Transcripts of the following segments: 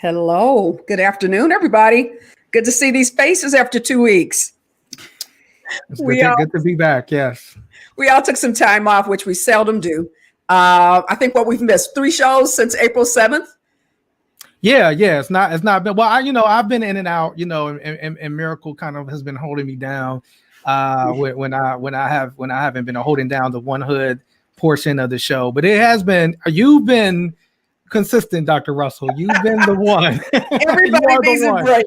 Hello. Good afternoon, everybody. Good to see these faces after 2 weeks. It's good to be back. Yes. We all took some time off, which we seldom do. I think what we've missed 3 shows since April 7th. Yeah. It's not been, well, I've been in and out, and Miracle kind of has been holding me down when I haven't been holding down the One Hood portion of the show. But you've been consistent, Dr. Russell. You've been the one. Everybody needs a break.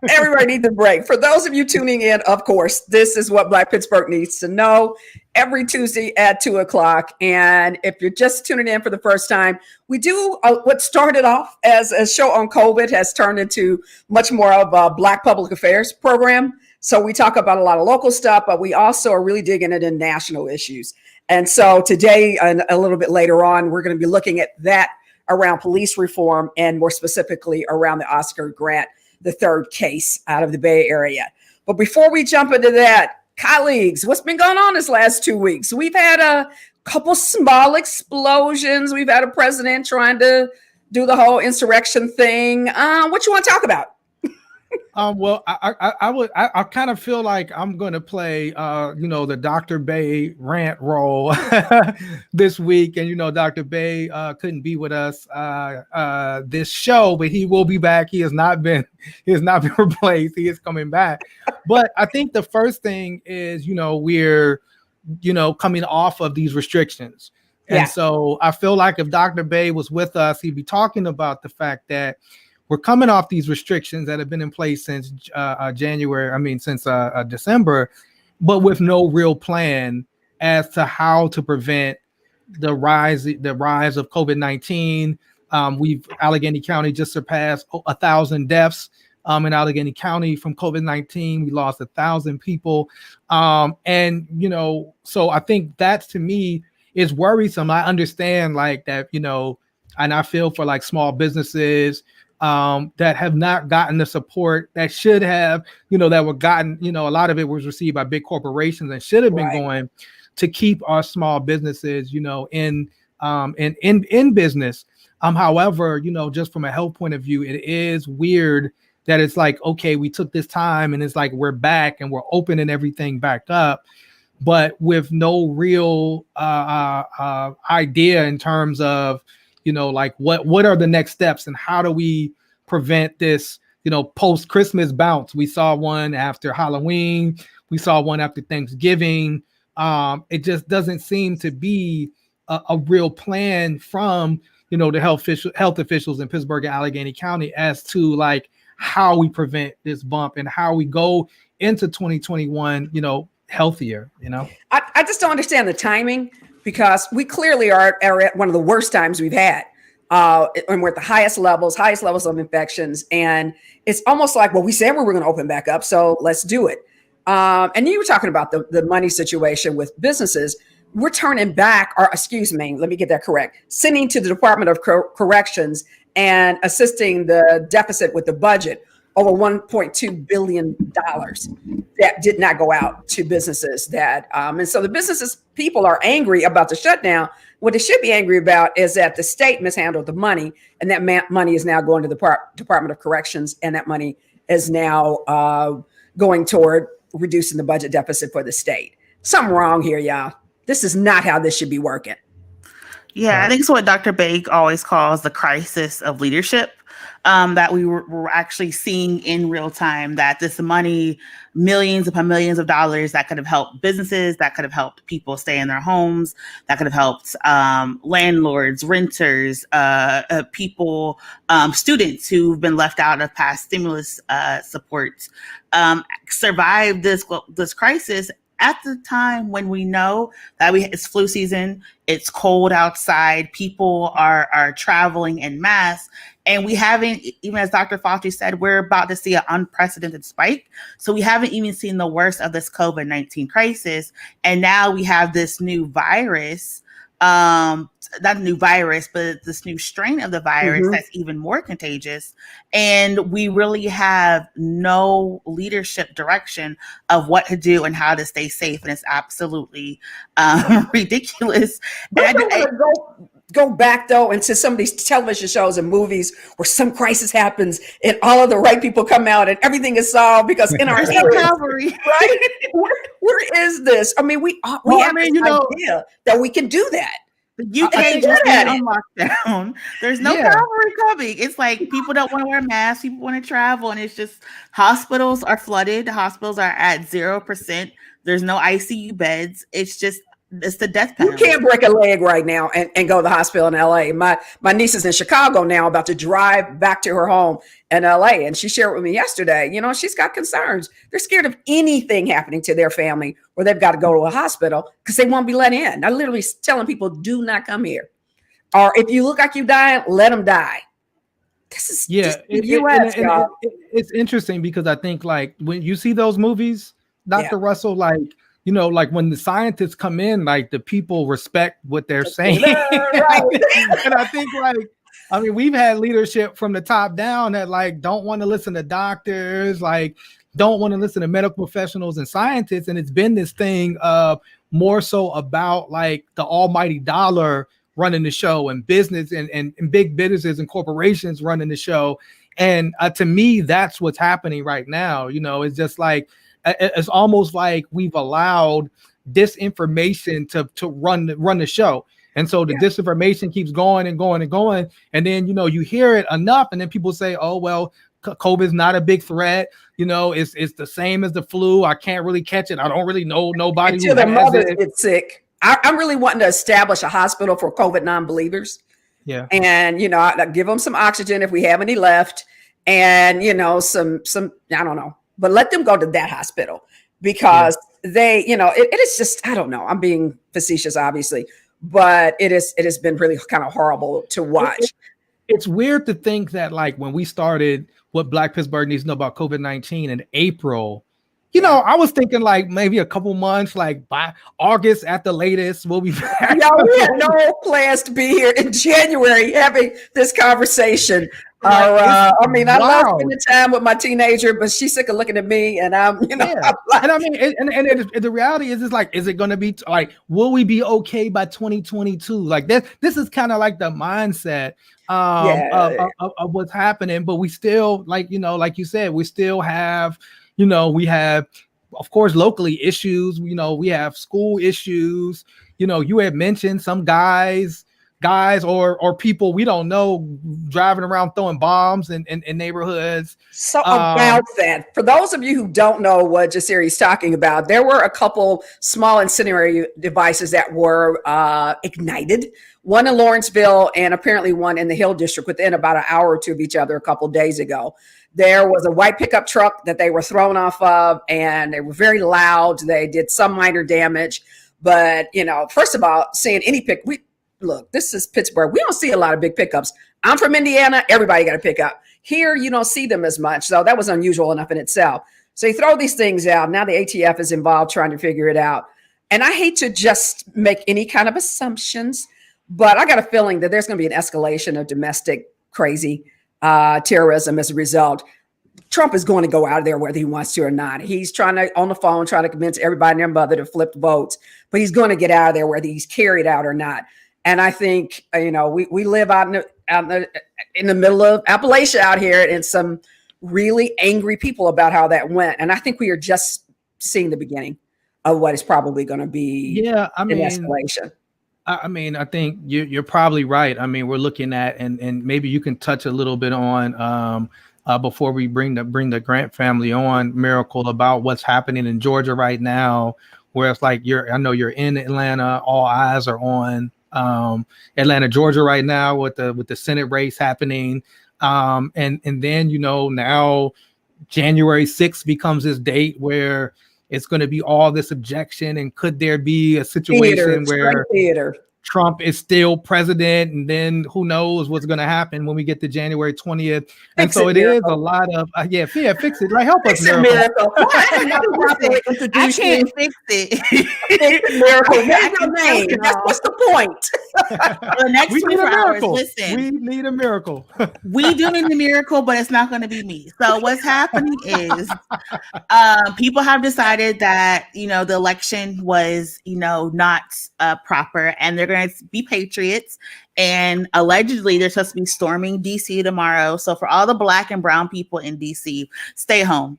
Everybody needs a break. For those of you tuning in, of course, this is what Black Pittsburgh needs to know every Tuesday at 2:00. And if you're just tuning in for the first time, we do what started off as a show on COVID has turned into much more of a Black public affairs program. So we talk about a lot of local stuff, but we also are really digging into national issues. And so today and a little bit later on, we're going to be looking at that around police reform and more specifically around the Oscar Grant, the third case out of the Bay Area. But before we jump into that, colleagues, what's been going on this last 2 weeks? We've had a couple small explosions. We've had a president trying to do the whole insurrection thing. What you want to talk about? Well, I kind of feel like I'm going to play, the Dr. Bay rant role this week. And, Dr. Bay couldn't be with us this show, but he will be back. He has not been replaced. He is coming back. But I think the first thing is, we're, coming off of these restrictions. And so I feel like if Dr. Bay was with us, he'd be talking about the fact that we're coming off these restrictions that have been in place since December, but with no real plan as to how to prevent the rise of COVID-19. Allegheny County just surpassed 1,000 deaths in Allegheny County from COVID-19. We lost 1,000 people. So I think that to me is worrisome. I understand like that, and I feel for like small businesses that have not gotten the support that should have, that were gotten, a lot of it was received by big corporations and should have been going to keep our small businesses, in business. However, just from a health point of view, it is weird that it's like, okay, we took this time and it's like, we're back and we're opening everything back up, but with no real idea in terms of, like what are the next steps and how do we prevent this, post-Christmas bounce? We saw one after Halloween. We saw one after Thanksgiving. It just doesn't seem to be a real plan from, the health officials in Pittsburgh and Allegheny County as to like how we prevent this bump and how we go into 2021, healthier, I just don't understand the timing, because we clearly are at one of the worst times we've had. And we're at the highest levels of infections. And it's almost like, well, we said we were going to open back up, so let's do it. And you were talking about the money situation with businesses. We're turning back, let me get that correct, sending to the Department of Corrections and assisting the deficit with the budget over $1.2 billion that did not go out to businesses and so the businesses people are angry about the shutdown. What they should be angry about is that the state mishandled the money, and that money is now going to the Department of Corrections, and that money is now going toward reducing the budget deficit for the state. Something wrong here, y'all. This is not how this should be working. Yeah, I think it's what Dr. Bake always calls the crisis of leadership. That we were actually seeing in real time, that this money, millions upon millions of dollars that could have helped businesses, that could have helped people stay in their homes, that could have helped landlords, renters, people, students who've been left out of past stimulus supports, survive this crisis at the time when we know that it's flu season, it's cold outside, people are traveling en masse, and we haven't, even as Dr. Fauci said, we're about to see an unprecedented spike. So we haven't even seen the worst of this COVID-19 crisis. And now we have this new virus, not a new virus, but this new strain of the virus that's even more contagious. And we really have no leadership direction of what to do and how to stay safe. And it's absolutely ridiculous. go back though into some of these television shows and movies where some crisis happens and all of the right people come out and everything is solved because in our cavalry, right? Where is this? I mean, we have this idea that we can do that. The UK just went on lockdown. There's no cavalry coming. It's like people don't want to wear masks, people want to travel, and it's just hospitals are flooded. Hospitals are at 0%. There's no ICU beds. It's the death penalty. You can't break a leg right now and go to the hospital in LA. My niece is in Chicago now, about to drive back to her home in LA. And she shared with me yesterday, she's got concerns. They're scared of anything happening to their family or they've got to go to a hospital because they won't be let in. I literally telling people, do not come here. Or if you look like you dying, let them die. This is just the US, y'all. It's interesting because I think like when you see those movies, Dr. Russell, like, like when the scientists come in, like the people respect what they're saying. Right. And I think we've had leadership from the top down that like don't want to listen to doctors, like don't want to listen to medical professionals and scientists. And it's been this thing of more so about like the almighty dollar running the show and business and big businesses and corporations running the show. And to me, that's what's happening right now. It's just like, it's almost like we've allowed disinformation to run the show. And so the disinformation keeps going and going and going. And then, you hear it enough. And then people say, oh, well, COVID is not a big threat. It's the same as the flu. I can't really catch it. I don't really know nobody until their mothers get sick. I'm really wanting to establish a hospital for COVID non-believers. Yeah. And, I give them some oxygen if we have any left. And, some, I don't know. But let them go to that hospital because they, it is just, I don't know. I'm being facetious, obviously, but it has been really kind of horrible to watch. It's weird to think that like when we started what Black Pittsburgh Needs to Know About COVID-19 in April, I was thinking like maybe a couple months, like by August at the latest, we'll be back. We had no plans to be here in January having this conversation. I love spending time with my teenager, but she's sick of looking at me, and I'm, I'm like, and I mean, and the reality is like, is it going to be like, will we be okay by 2022? Like this is kind of like the mindset of what's happening, but we still like you said, we still have. We have, of course, locally issues. We have school issues. You had mentioned some guys or people we don't know driving around throwing bombs in neighborhoods. So about that, for those of you who don't know what Jasiri is talking about, there were a couple small incendiary devices that were ignited. One in Lawrenceville and apparently one in the Hill District within about an hour or two of each other a couple of days ago. There was a white pickup truck that they were thrown off of, and they were very loud. They did some minor damage. But, first of all, seeing any look, this is Pittsburgh. We don't see a lot of big pickups. I'm from Indiana. Everybody got a pickup. Here, you don't see them as much. So that was unusual enough in itself. So you throw these things out. Now the ATF is involved trying to figure it out. And I hate to just make any kind of assumptions, but I got a feeling that there's going to be an escalation of domestic crazy terrorism as a result. Trump is going to go out of there whether he wants to or not. He's trying to, on the phone, trying to convince everybody and their mother to flip votes, but he's going to get out of there whether he's carried out or not. And I think, we live out in the middle of Appalachia out here, and some really angry people about how that went. And I think we are just seeing the beginning of what is probably going to be an escalation. I think you're probably right. We're looking at, and maybe you can touch a little bit on before we bring the Grant family on, Miracle, about what's happening in Georgia right now, where it's like I know you're in Atlanta. All eyes are on Atlanta, Georgia right now with the Senate race happening, and then now January 6th becomes this date where it's going to be all this objection, and could there be a situation where Trump is still president, and then who knows what's going to happen when we get to January 20th. And so it is a lot of fix it. Like, help us, Miracle. I can't fix it. Miracle. That's the point. For the next We need a 24 hours, miracle. listen. We need a miracle. We do need a miracle, but it's not going to be me. So what's happening is people have decided that, the election was, not proper, and they're going to be patriots. And allegedly, they're supposed to be storming DC tomorrow. So for all the Black and brown people in DC, stay home.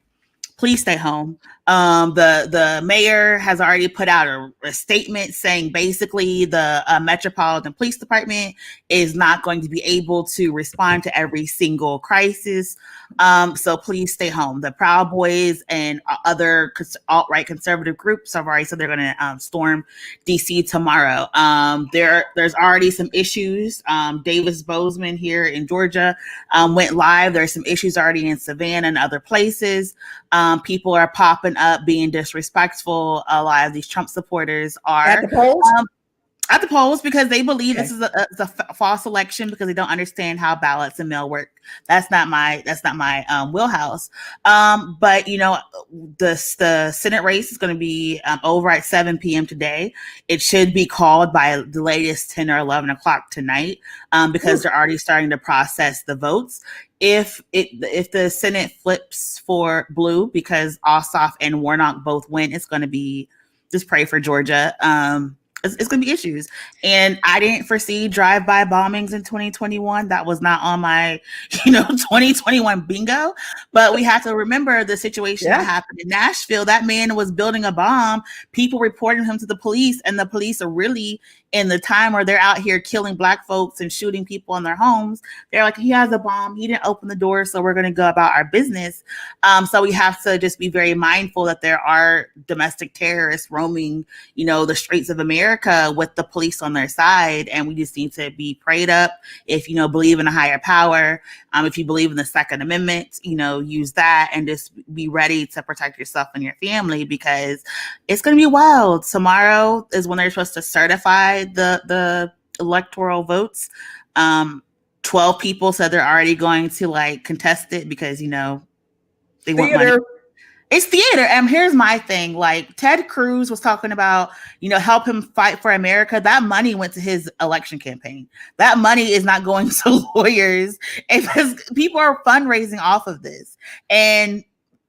Please stay home. The mayor has already put out a statement saying basically the Metropolitan Police Department is not going to be able to respond to every single crisis. So please stay home. The Proud Boys and other alt-right conservative groups have already said they're going to storm DC tomorrow. There's already some issues. Davis Bozeman here in Georgia went live. There's some issues already in Savannah and other places. People are popping up being disrespectful. A lot of these Trump supporters are at the polls. At the polls because they believe this is a false election because they don't understand how ballots and mail work. That's not my wheelhouse. But the Senate race is going to be over at 7 p.m. today. It should be called by the latest 10 or 11 o'clock tonight because they're already starting to process the votes. If the Senate flips for blue because Ossoff and Warnock both win, it's going to be just pray for Georgia. It's going to be issues. And I didn't foresee drive-by bombings in 2021. That was not on my, 2021 bingo. But we have to remember the situation that happened in Nashville. That man was building a bomb. People reported him to the police, and the police are really in the time where they're out here killing Black folks and shooting people in their homes. They're like, he has a bomb. He didn't open the door, so we're going to go about our business. So we have to just be very mindful that there are domestic terrorists roaming, the streets of America with the police on their side. And we just need to be prayed up. If, believe in a higher power, if you believe in the Second Amendment, use that and just be ready to protect yourself and your family because it's going to be wild. Tomorrow is when they're supposed to certify the electoral votes. 12 people said they're already going to contest it because, they want money. It's theater. And here's my thing. Ted Cruz was talking about, help him fight for America. That money went to his election campaign. That money is not going to lawyers because people are fundraising off of this. And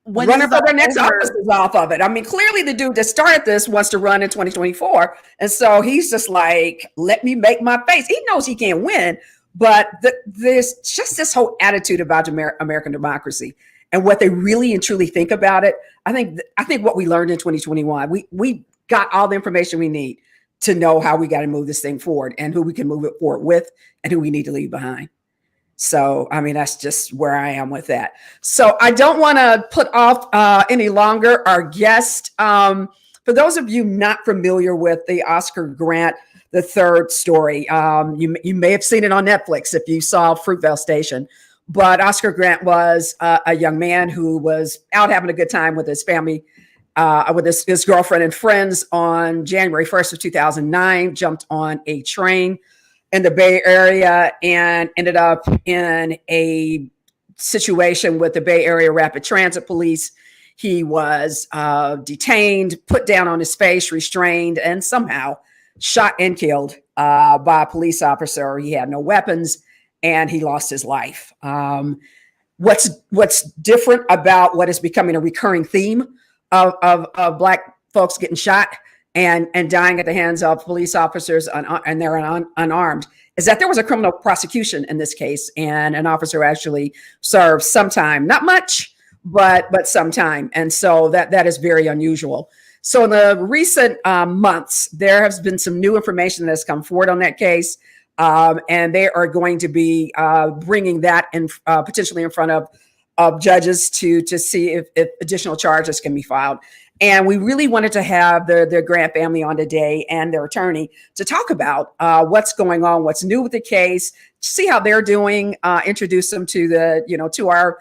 running for their next office is off of it. I mean, clearly the dude that started this wants to run in 2024. And so he's just like, let me make my face. He knows he can't win, but there's just this whole attitude about American democracy and what they really and truly think about it. I think what we learned in 2021, we got all the information we need to know how we got to move this thing forward and who we can move it forward with and who we need to leave behind. So, I mean, that's just where I am with that. So I don't want to put off any longer our guest. For those of you not familiar with the Oscar Grant III story, you may have seen it on Netflix if you saw Fruitvale Station. But Oscar Grant was a young man who was out having a good time with his family, with his girlfriend and friends on January 1st of 2009, jumped on a train in the Bay Area and ended up in a situation with the Bay Area Rapid Transit Police. He was detained, put down on his face, restrained, and somehow shot and killed by a police officer. He had no weapons and he lost his life. What's different about what is becoming a recurring theme of Black folks getting shot and dying at the hands of police officers and they're unarmed is that there was a criminal prosecution in this case, and an officer actually served some time, not much, but some time. And so that is very unusual. So in the recent months, there has been some new information that has come forward on that case. And they are going to be bringing that in potentially in front of judges to see if additional charges can be filed. And we really wanted to have the Grant family on today and their attorney to talk about what's going on, what's new with the case, see how they're doing, introduce them to to our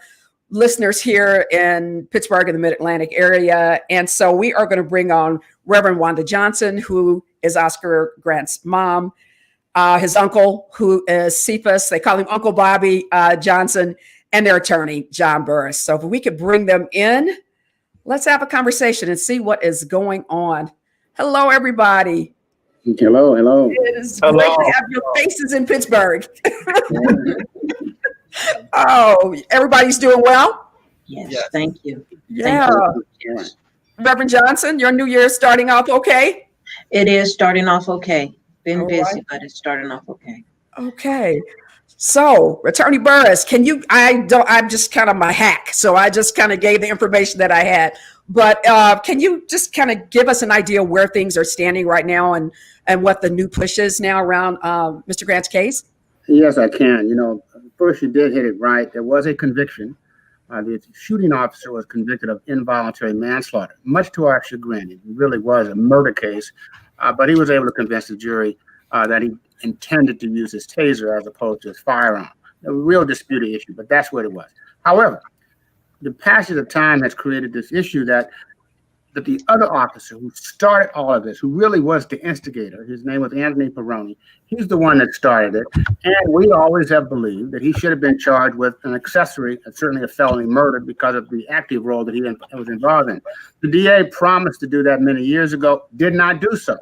listeners here in Pittsburgh and the Mid-Atlantic area. And so we are going to bring on Reverend Wanda Johnson, who is Oscar Grant's mom, his uncle, who is Cephus. They call him Uncle Bobby Johnson, and their attorney, John Burris. So if we could bring them in, let's have a conversation and see what is going on. Hello, everybody. Hello, hello. It is great to have your faces in Pittsburgh. Oh, everybody's doing well? Yes. Thank you. Yeah. Thank you. Reverend Johnson, your new year is starting off okay? It is starting off okay. Been All busy, right. but it's starting off okay. Okay. So, Attorney Burris, I'm just kind of my hack, so I just kind of gave the information that I had. But can you just kind of give us an idea where things are standing right now and what the new push is now around Mr. Grant's case? Yes, I can. First, you did hit it right. There was a conviction. The shooting officer was convicted of involuntary manslaughter, much to our chagrin. It really was a murder case, but he was able to convince the jury that he intended to use his taser as opposed to his firearm. A real disputed issue, but that's what it was. However, the passage of time has created this issue that the other officer who started all of this, who really was the instigator, his name was Anthony Peroni, he's the one that started it. And we always have believed that he should have been charged with an accessory, certainly a felony murder, because of the active role that he was involved in. The DA promised to do that many years ago, did not do so.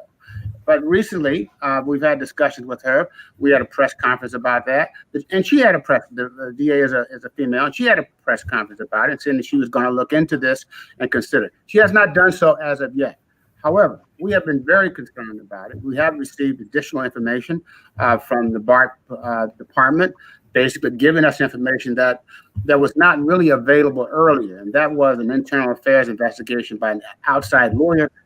But recently, we've had discussions with her. We had a press conference about that. And she had the DA is a female, and she had a press conference about it, saying that she was going to look into this and consider it. She has not done so as of yet. However, we have been very concerned about it. We have received additional information from the BART department, basically giving us information that was not really available earlier. And that was an internal affairs investigation by an outside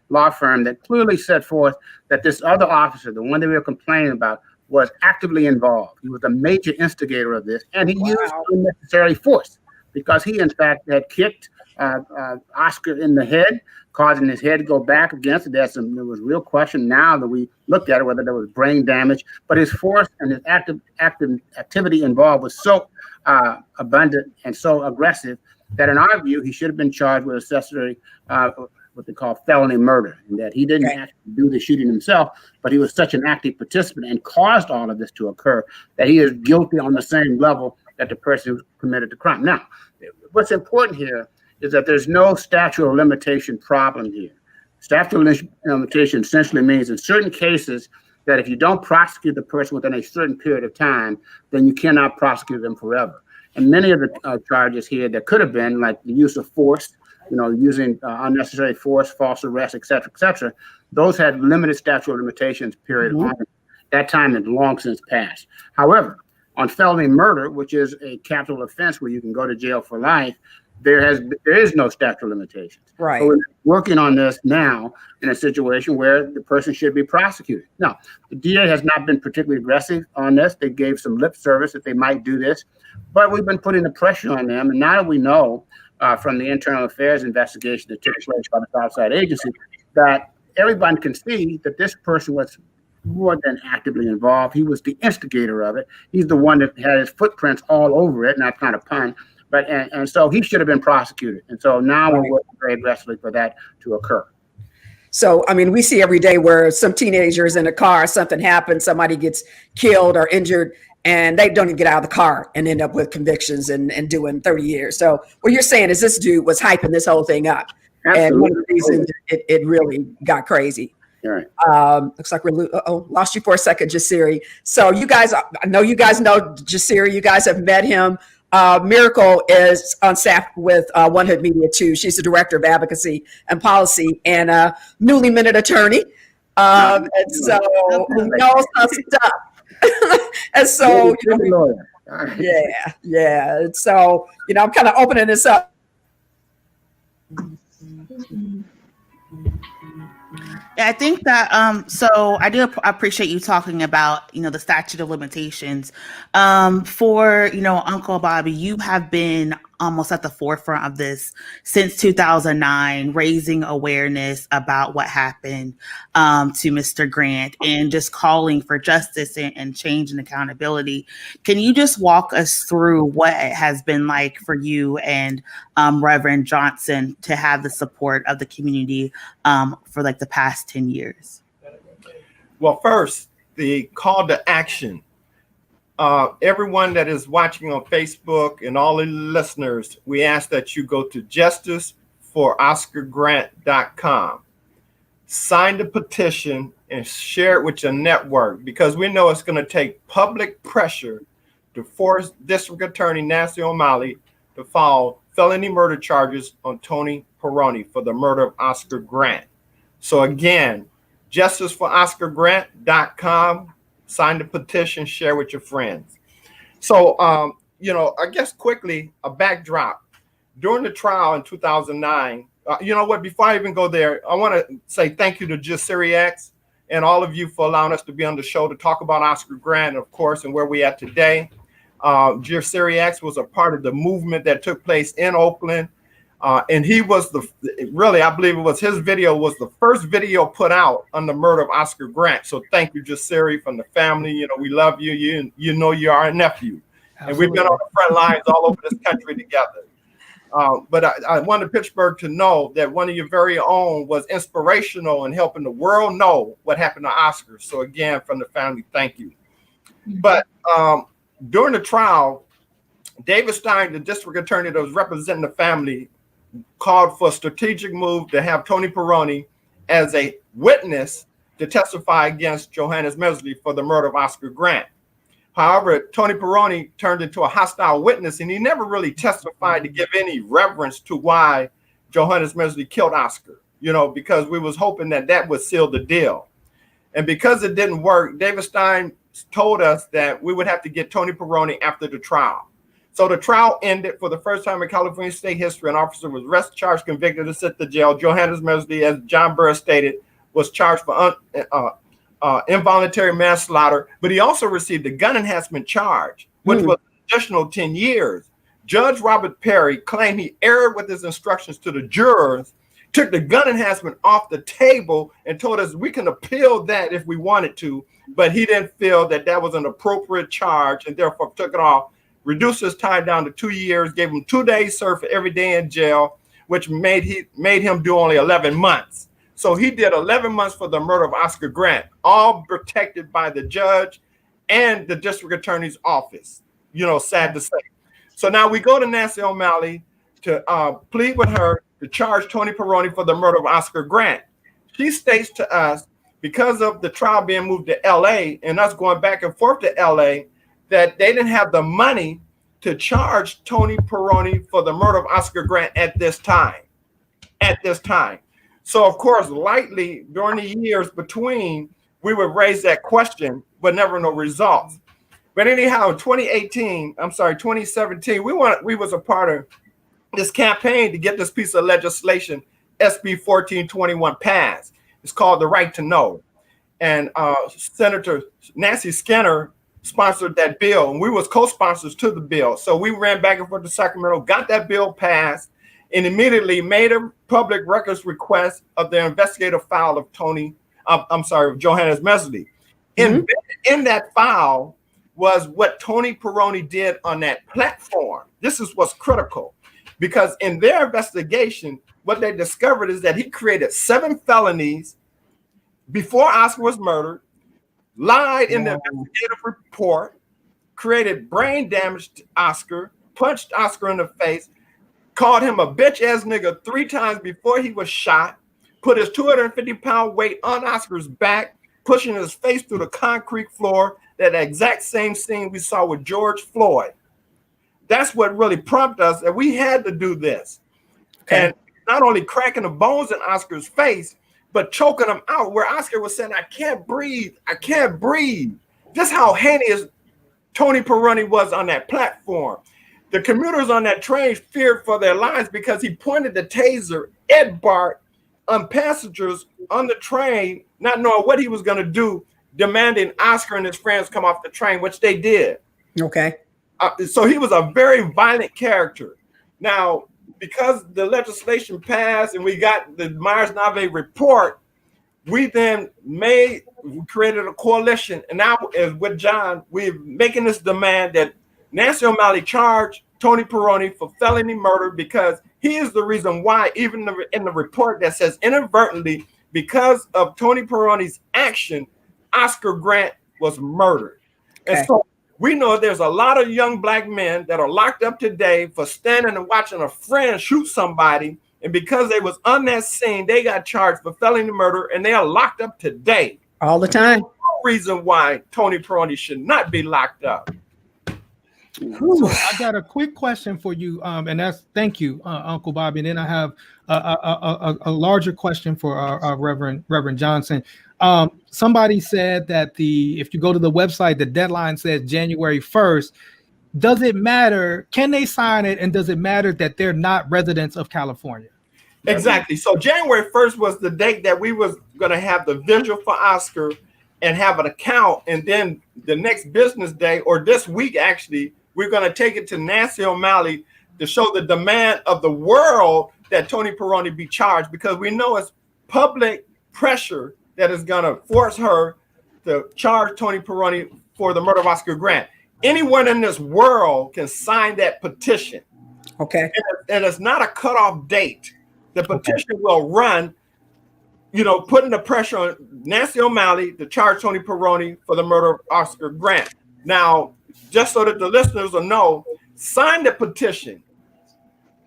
law firm that clearly set forth that this other officer, the one that we were complaining about, was actively involved. He was a major instigator of this, and he used unnecessary force because he, in fact, had kicked Oscar in the head, causing his head to go back against it. There was real question now that we looked at it, whether there was brain damage, but his force and his activity involved was so abundant and so aggressive that in our view, he should have been charged with accessory, what they call felony murder, and that he didn't actually do the shooting himself, but he was such an active participant and caused all of this to occur that he is guilty on the same level that the person who committed the crime. Now, what's important here is that there's no statute of limitation problem here. Statute of limitation essentially means in certain cases that if you don't prosecute the person within a certain period of time, then you cannot prosecute them forever. And many of the charges here that could have been, like the use of force, using unnecessary force, false arrest, et cetera, those had limited statute of limitations period on it. That time has long since passed. However, on felony murder, which is a capital offense where you can go to jail for life, there is no statute of limitations. Right. So we're working on this now in a situation where the person should be prosecuted. Now, the DA has not been particularly aggressive on this. They gave some lip service that they might do this, but we've been putting the pressure on them. And now that we know from the internal affairs investigation that took place by the outside agency, that everyone can see that this person was more than actively involved. He was the instigator of it. He's the one that had his footprints all over it, and that's not a pun. But and so he should have been prosecuted. And so now we're working very aggressively for that to occur. So, I mean, we see every day where some teenagers in a car, something happens, somebody gets killed or injured, and they don't even get out of the car and end up with convictions and doing 30 years. So what you're saying is this dude was hyping this whole thing up. Absolutely. And one of the reasons it really got crazy. All right. Looks like we're lost you for a second, Jasiri. So you guys, I know you guys know Jasiri. You guys have met him. Miracle is on staff with One Hood Media too. She's the director of advocacy and policy and a newly minted attorney. And so who knows her stuff. And so, yeah. And so, I'm kind of opening this up. Yeah, I think that so I do appreciate you talking about the statute of limitations. For Uncle Bobby, you have been almost at the forefront of this since 2009, raising awareness about what happened to Mr. Grant and just calling for justice and change and accountability. Can you just walk us through what it has been like for you and Reverend Johnson to have the support of the community for like the past 10 years? Well, first, the call to action. Everyone that is watching on Facebook and all the listeners, we ask that you go to justiceforoscargrant.com. sign the petition and share it with your network, because we know it's going to take public pressure to force District Attorney Nancy O'Malley to file felony murder charges on Tony Peroni for the murder of Oscar Grant. So again, justiceforoscargrant.com, sign the petition, share with your friends. So, I guess quickly, a backdrop. During the trial in 2009, before I even go there, I want to say thank you to Jasiri X and all of you for allowing us to be on the show to talk about Oscar Grant, of course, and where we at today. Jasiri X was a part of the movement that took place in Oakland. And he was I believe it was his video was the first video put out on the murder of Oscar Grant. So thank you, Jasiri, from the family. We love you. You know you're our nephew. Absolutely. And we've been on the front lines all over this country together. But I wanted Pittsburgh to know that one of your very own was inspirational in helping the world know what happened to Oscar. So again, from the family, thank you. But during the trial, David Stein, the district attorney that was representing the family, called for a strategic move to have Tony Peroni as a witness to testify against Johannes Mesley for the murder of Oscar Grant. However, Tony Peroni turned into a hostile witness, and he never really testified to give any reverence to why Johannes Mesley killed Oscar, because we was hoping that would seal the deal. And because it didn't work, David Stein told us that we would have to get Tony Peroni after the trial. So the trial ended. For the first time in California state history, an officer was arrested, charged, convicted, and sent to jail. Johannes Mesley, as John Burris stated, was charged for involuntary manslaughter, but he also received a gun enhancement charge, which was an additional 10 years. Judge Robert Perry claimed he erred with his instructions to the jurors, took the gun enhancement off the table, and told us we can appeal that if we wanted to, but he didn't feel that was an appropriate charge, and therefore took it off. Reduced his time down to 2 years, gave him 2 days served for every day in jail, which made him do only 11 months. So he did 11 months for the murder of Oscar Grant, all protected by the judge and the district attorney's office. Sad to say. So now we go to Nancy O'Malley to plead with her to charge Tony Peroni for the murder of Oscar Grant. She states to us, because of the trial being moved to LA and us going back and forth to LA, that they didn't have the money to charge Tony Peroni for the murder of Oscar Grant at this time. So, of course, lightly during the years between, we would raise that question, but never no results. But anyhow, in 2017, we was a part of this campaign to get this piece of legislation, SB 1421, passed. It's called the Right to Know. And Senator Nancy Skinner sponsored that bill, and we was co-sponsors to the bill. So we ran back and forth to Sacramento, got that bill passed, and immediately made a public records request of the investigative file of Johannes Mesley. In that file was what Tony Peroni did on that platform. This is what's critical, because in their investigation, what they discovered is that he created 7 felonies before Oscar was murdered, lied in the investigative report, created brain damage to Oscar, punched Oscar in the face, called him a bitch-ass nigga 3 times before he was shot, put his 250-pound weight on Oscar's back, pushing his face through the concrete floor, that exact same scene we saw with George Floyd. That's what really prompted us, that we had to do this. Okay. And not only cracking the bones in Oscar's face, but choking him out, where Oscar was saying, I can't breathe. Just how heinous Tony Peroni was on that platform. The commuters on that train feared for their lives because he pointed the taser at Bart on passengers on the train, not knowing what he was going to do, demanding Oscar and his friends come off the train, which they did. Okay. So he was a very violent character. Now, because the legislation passed and we got the Myers-Nave report, we then created a coalition. And now, as with John, we're making this demand that Nancy O'Malley charge Tony Peroni for felony murder, because he is the reason why, even in the report that says inadvertently, because of Tony Peroni's action, Oscar Grant was murdered. Okay. And so we know there's a lot of young black men that are locked up today for standing and watching a friend shoot somebody And because they was on that scene, they got charged for felony murder, and they are locked up today. All the time. No reason why Tony Peroni should not be locked up. So I got a quick question for you, and that's thank you, Uncle Bobby. And then I have a larger question for our Reverend Johnson. Somebody said that if you go to the website, the deadline says January 1st. Does it matter? Can they sign it? And does it matter that they're not residents of California? Exactly. So January 1st was the date that we was going to have the vigil for Oscar and have an account. And then the next business day, or this week, actually, we're going to take it to Nancy O'Malley to show the demand of the world that Tony Peroni be charged, because we know it's public pressure that is going to force her to charge Tony Peroni for the murder of Oscar Grant. Anyone in this world can sign that petition. Okay. And it's not a cutoff date. The petition will run, putting the pressure on Nancy O'Malley to charge Tony Peroni for the murder of Oscar Grant. Now, just so that the listeners will know, sign the petition.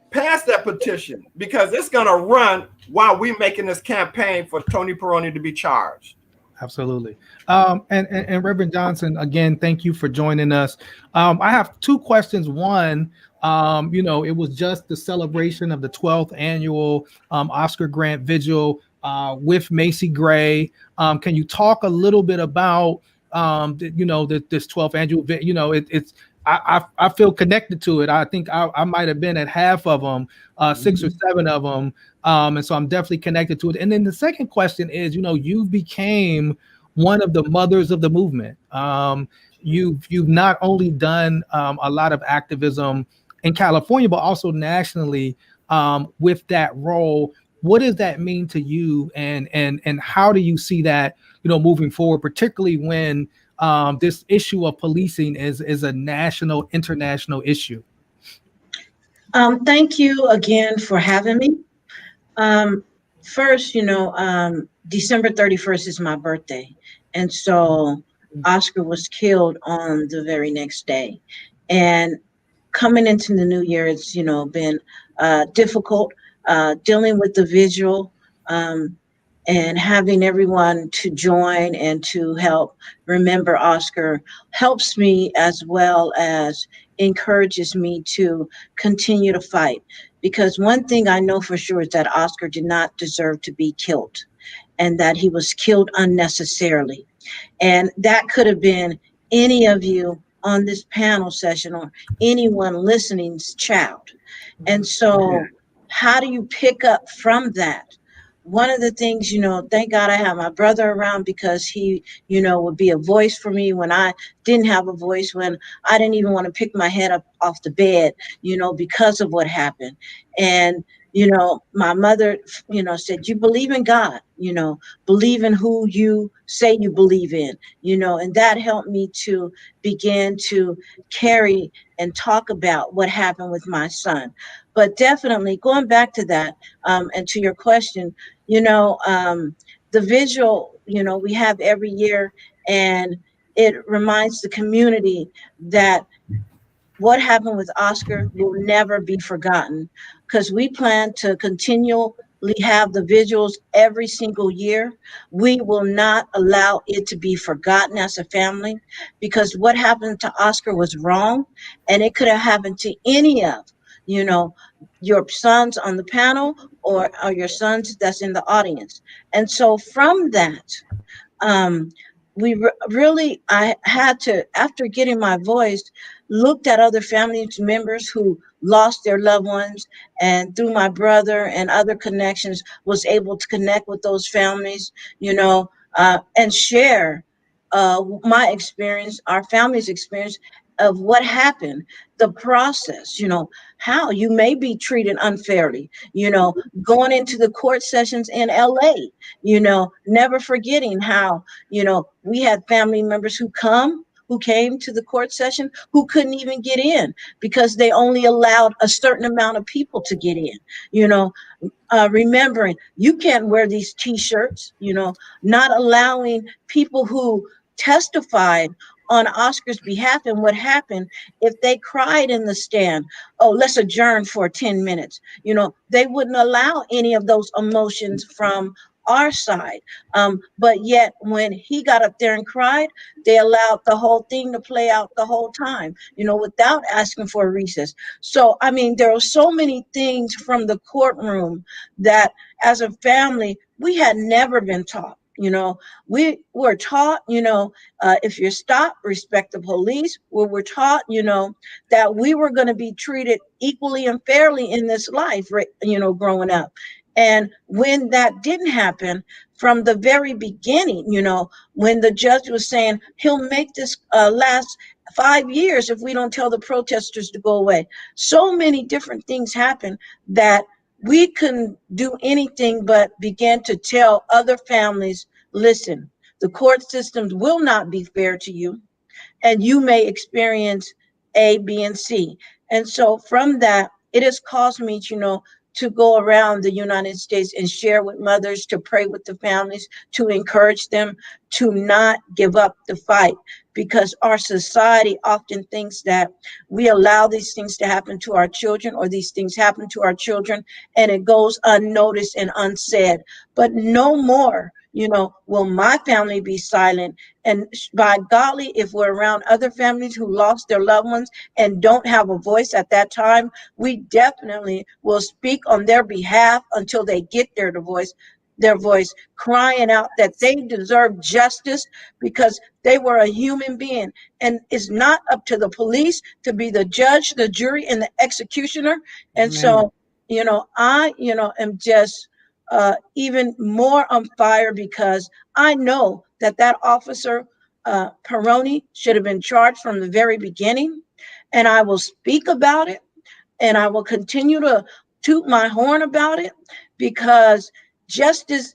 Pass that petition, because it's going to run while we're making this campaign for Tony Peroni to be charged. Absolutely. And Reverend Johnson, again, thank you for joining us. I have two questions. One, it was just the celebration of the 12th annual Oscar Grant Vigil with Macy Gray. Can you talk a little bit about, this 12th annual, I feel connected to it. I think I might have been at half of them, 6 or 7 of them. And so I'm definitely connected to it. And then the second question is, you became one of the mothers of the movement. You've not only done a lot of activism in California, but also nationally with that role. What does that mean to you? And how do you see that, moving forward, particularly when this issue of policing is a national, international issue? Thank you again for having me. First, December 31st is my birthday. And so Oscar was killed on the very next day. And coming into the new year, it's, been difficult dealing with the vigil and having everyone to join and to help remember Oscar helps me, as well as encourages me to continue to fight. Because one thing I know for sure is that Oscar did not deserve to be killed, and that he was killed unnecessarily. And that could have been any of you on this panel session or anyone listening's child. And so how do you pick up from that? One of the things, thank God I have my brother around, because he, would be a voice for me when I didn't have a voice, when I didn't even want to pick my head up off the bed, because of what happened. And, my mother, said, you believe in God, believe in who you say you believe in, and that helped me to begin to carry and talk about what happened with my son. But definitely going back to that, and to your question, the vigil, we have every year, and it reminds the community that what happened with Oscar will never be forgotten, because we plan to continually have the vigils every single year. We will not allow it to be forgotten as a family, because what happened to Oscar was wrong, and it could have happened to any of, your sons on the panel or your sons that's in the audience. And so from that, I had to, after getting my voice, looked at other family members who lost their loved ones, and through my brother and other connections was able to connect with those families, and share my experience, our family's experience of what happened, the process, how you may be treated unfairly, going into the court sessions in LA, never forgetting how, we had family members who came to the court session who couldn't even get in because they only allowed a certain amount of people to get in, remembering you can't wear these T-shirts, not allowing people who testified on Oscar's behalf. And what happened if they cried in the stand? Oh, let's adjourn for 10 minutes. They wouldn't allow any of those emotions from our side. But yet when he got up there and cried, they allowed the whole thing to play out the whole time, without asking for a recess. So, I mean, there are so many things from the courtroom that as a family, we had never been taught. We were taught, if you're stopped, respect the police. We were taught, that we were going to be treated equally and fairly in this life, growing up. And when that didn't happen from the very beginning, when the judge was saying he'll make this last 5 years if we don't tell the protesters to go away. So many different things happened that we couldn't do anything but begin to tell other families, listen, the court systems will not be fair to you, and you may experience A, B, and C. And so from that, it has caused me, to go around the United States and share with mothers, to pray with the families, to encourage them to not give up the fight, because our society often thinks that we allow these things to happen to our children, or these things happen to our children and it goes unnoticed and unsaid. But no more, will my family be silent. And by golly, if we're around other families who lost their loved ones and don't have a voice at that time, we definitely will speak on their behalf until they get their voice, crying out that they deserve justice because they were a human being. And it's not up to the police to be the judge, the jury, and the executioner. And so, I, am just even more on fire, because I know that officer, Peroni, should have been charged from the very beginning. And I will speak about it, and I will continue to toot my horn about it, because justice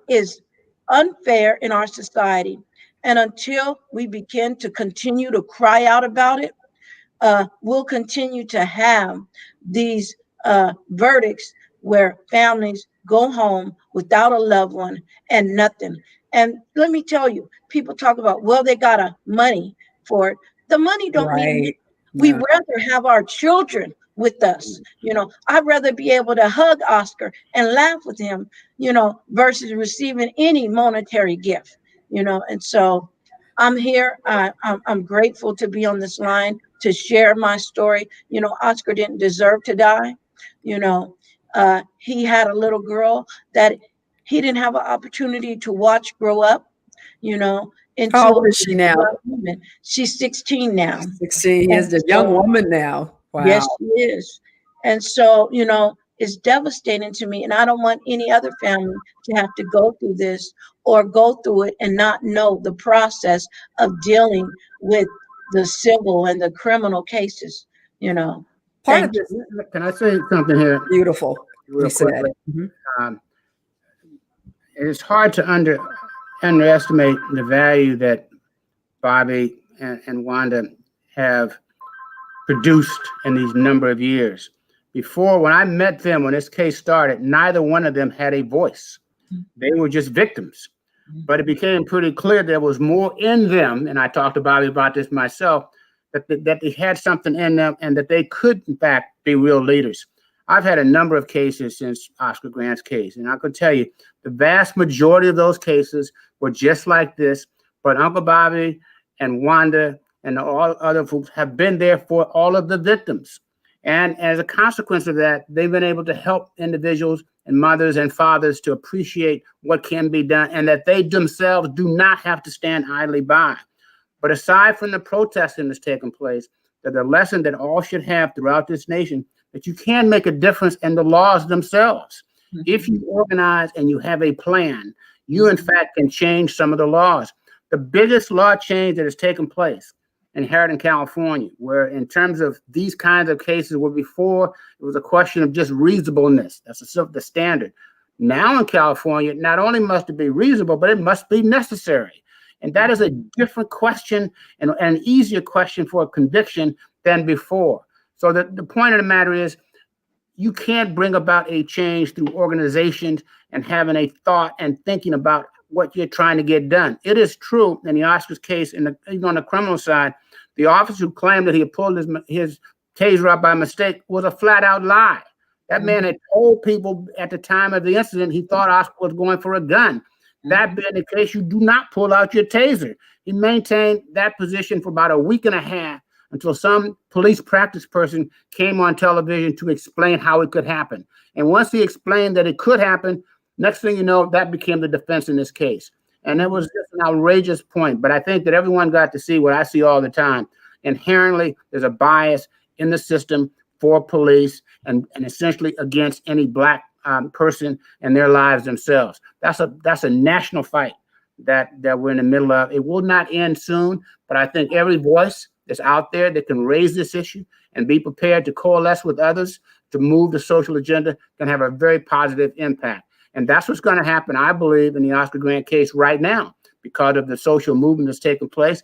is unfair in our society. And until we begin to continue to cry out about it, we'll continue to have these verdicts where families go home without a loved one and nothing. And let me tell you, people talk about, well, they got money for it. The money don't mean it. We'd rather have our children with us. I'd rather be able to hug Oscar and laugh with him, versus receiving any monetary gift, and so I'm here. I'm grateful to be on this line to share my story. Oscar didn't deserve to die. He had a little girl that he didn't have an opportunity to watch grow up, into how old is she now? Woman. She's 16 now. 16 is a young woman now. Wow. Yes, she is. And so, it's devastating to me. And I don't want any other family to have to go through this or go through it and not know the process of dealing with the civil and the criminal cases, Part of this, Can I say something here? beautiful. Real You said. quickly? It's hard to underestimate the value that Bobby and Wanda have produced in these number of years. Before, when I met them, when this case started, neither one of them had a voice. They were just victims. But it became pretty clear there was more in them, and I talked to Bobby about this myself, that they had something in them and that they could, in fact, be real leaders. I've had a number of cases since Oscar Grant's case, and I can tell you the vast majority of those cases were just like this, but Uncle Bobby and Wanda and all other folks have been there for all of the victims. And as a consequence of that, they've been able to help individuals and mothers and fathers to appreciate what can be done, and that they themselves do not have to stand idly by. But aside from the protesting that's taken place, that the lesson that all should have throughout this nation, that you can make a difference in the laws themselves. If you organize and you have a plan, you in fact can change some of the laws. The biggest law change that has taken place in California, where in terms of these kinds of cases, where before it was a question of just reasonableness. That's the standard. Now in California, not only must it be reasonable, but it must be necessary. And that is a different question and an easier question for a conviction than before. So the point of the matter is, you can't bring about a change through organizations and having a thought and thinking about what you're trying to get done. It is true in the Oscar's case, even on the criminal side, the officer who claimed that he had pulled his taser out by mistake was a flat out lie. That man had told people at the time of the incident he thought Oscar was going for a gun. That being the case, you do not pull out your taser. He maintained that position for about a week and a half until some police practice person came on television to explain how it could happen. And once he explained that it could happen, next thing you know, that became the defense in this case. And it was just an outrageous point. But I think that everyone got to see what I see all the time. Inherently, there's a bias in the system for police and essentially against any Black person and their lives themselves. That's a national fight that we're in the middle of. It will not end soon, but I think every voice that's out there that can raise this issue and be prepared to coalesce with others to move the social agenda can have a very positive impact. And that's what's going to happen, I believe, in the Oscar Grant case right now. Because of the social movement that's taking place,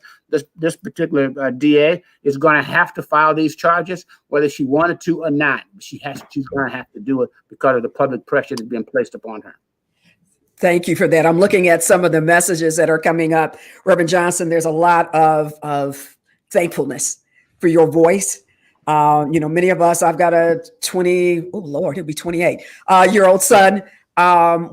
this particular DA is going to have to file these charges, whether she wanted to or not. She's going to have to do it because of the public pressure that's being placed upon her. Thank you for that. I'm looking at some of the messages that are coming up. Reverend Johnson, there's a lot of thankfulness for your voice. Many of us, I've got a 28-year-old son.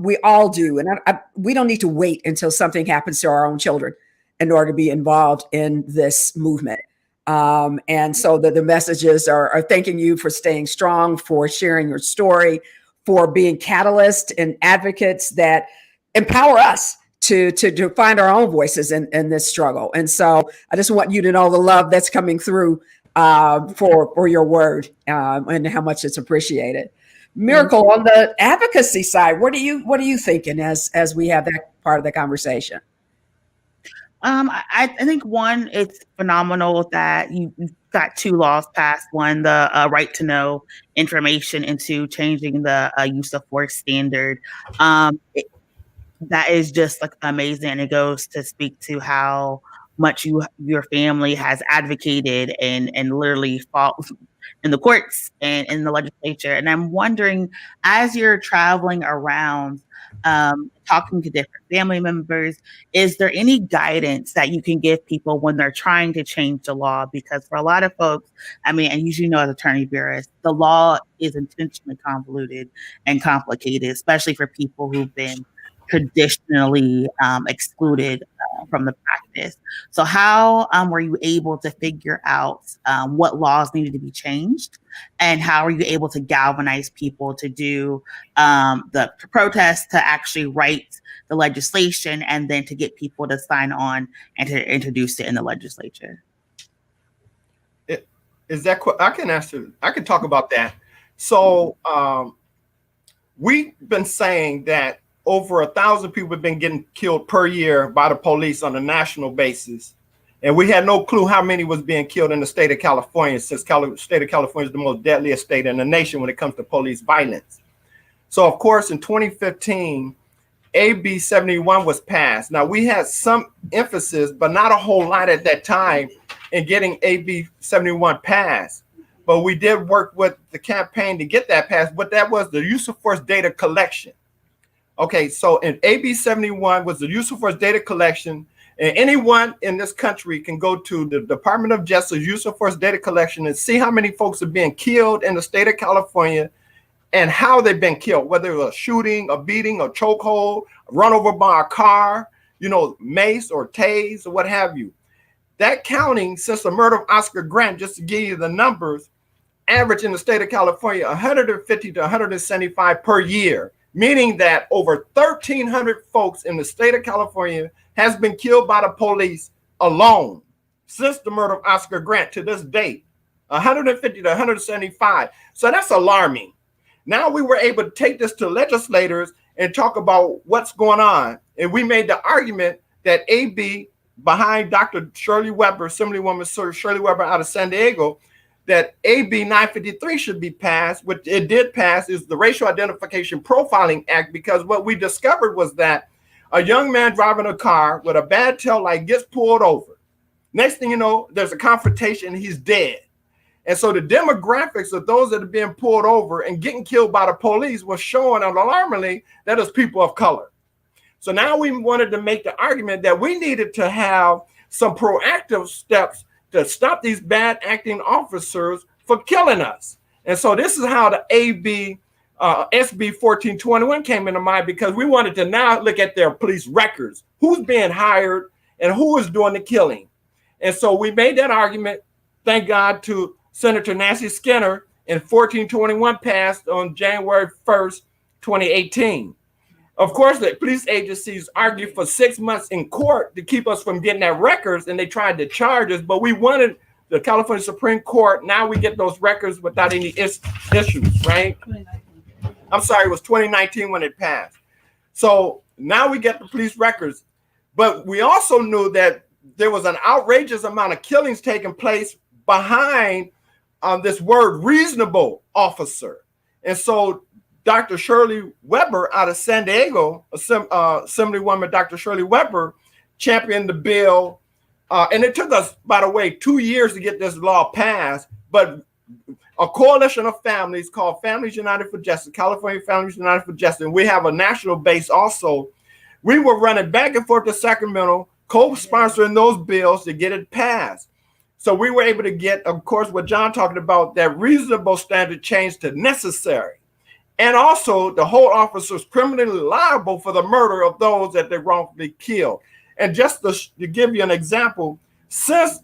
We all do. And we don't need to wait until something happens to our own children in order to be involved in this movement. And so the messages are thanking you for staying strong, for sharing your story, for being catalysts and advocates that empower us to find our own voices in this struggle. And so I just want you to know the love that's coming through for your word and how much it's appreciated. Miracle, on the advocacy side, what are you thinking as we have that part of the conversation? I think one, it's phenomenal that you've got 2 laws passed. One, the right to know information, into changing the use of force standard. That is just like amazing, and it goes to speak to how much your family has advocated and literally fought in the courts and in the legislature. And I'm wondering, as you're traveling around, talking to different family members, is there any guidance that you can give people when they're trying to change the law? Because for a lot of folks, and you know, as Attorney Burris, the law is intentionally convoluted and complicated, especially for people who've been traditionally excluded from the practice. So how were you able to figure out what laws needed to be changed, and how are you able to galvanize people to do the protest, to actually write the legislation, and then to get people to sign on and to introduce it in the legislature? Is that I can answer? I can talk about that. So we've been saying that over 1,000 people have been getting killed per year by the police on a national basis. And we had no clue how many was being killed in the state of California, since the state of California is the most deadliest state in the nation when it comes to police violence. So, of course, in 2015, AB 71 was passed. Now, we had some emphasis, but not a whole lot at that time, in getting AB 71 passed. But we did work with the campaign to get that passed, but that was the use of force data collection. Okay, so in AB 71 was the use of force data collection, and anyone in this country can go to the Department of Justice use of force data collection and see how many folks are being killed in the state of California and how they've been killed, whether it was a shooting, a beating, a chokehold, run over by a car, mace or tase or what have you. That counting, since the murder of Oscar Grant, just to give you the numbers, average in the state of California, 150 to 175 per year. Meaning that over 1,300 folks in the state of California has been killed by the police alone since the murder of Oscar Grant to this date, 150 to 175. So that's alarming. Now we were able to take this to legislators and talk about what's going on. And we made the argument that AB, behind Dr. Shirley Weber, Assemblywoman Shirley Weber out of San Diego, that AB 953 should be passed. What it did pass is the Racial Identification Profiling Act, because what we discovered was that a young man driving a car with a bad tail light gets pulled over. Next thing you know, there's a confrontation, he's dead. And so the demographics of those that are being pulled over and getting killed by the police was showing alarmingly that it's people of color. So now we wanted to make the argument that we needed to have some proactive steps to stop these bad acting officers for killing us. And so this is how the SB 1421 came into mind, because we wanted to now look at their police records, who's being hired and who is doing the killing. And so we made that argument, thank God to Senator Nancy Skinner, and 1421 passed on January 1st, 2018. Of course, the police agencies argued for 6 months in court to keep us from getting that records, and they tried to charge us, but we wanted the California Supreme Court. Now we get those records without any issues, right? I'm sorry, it was 2019 when it passed. So now we get the police records, but we also knew that there was an outrageous amount of killings taking place behind this word reasonable officer. And so Dr. Shirley Weber out of San Diego, Assemblywoman Dr. Shirley Weber, championed the bill. And it took us, by the way, 2 years to get this law passed, but a coalition of families called Families United for Justice, California Families United for Justice, and we have a national base also. We were running back and forth to Sacramento, co-sponsoring those bills to get it passed. So we were able to get, of course, what John talked about, that reasonable standard changed to necessary. And also the whole officers criminally liable for the murder of those that they wrongfully killed. And just to give you an example, since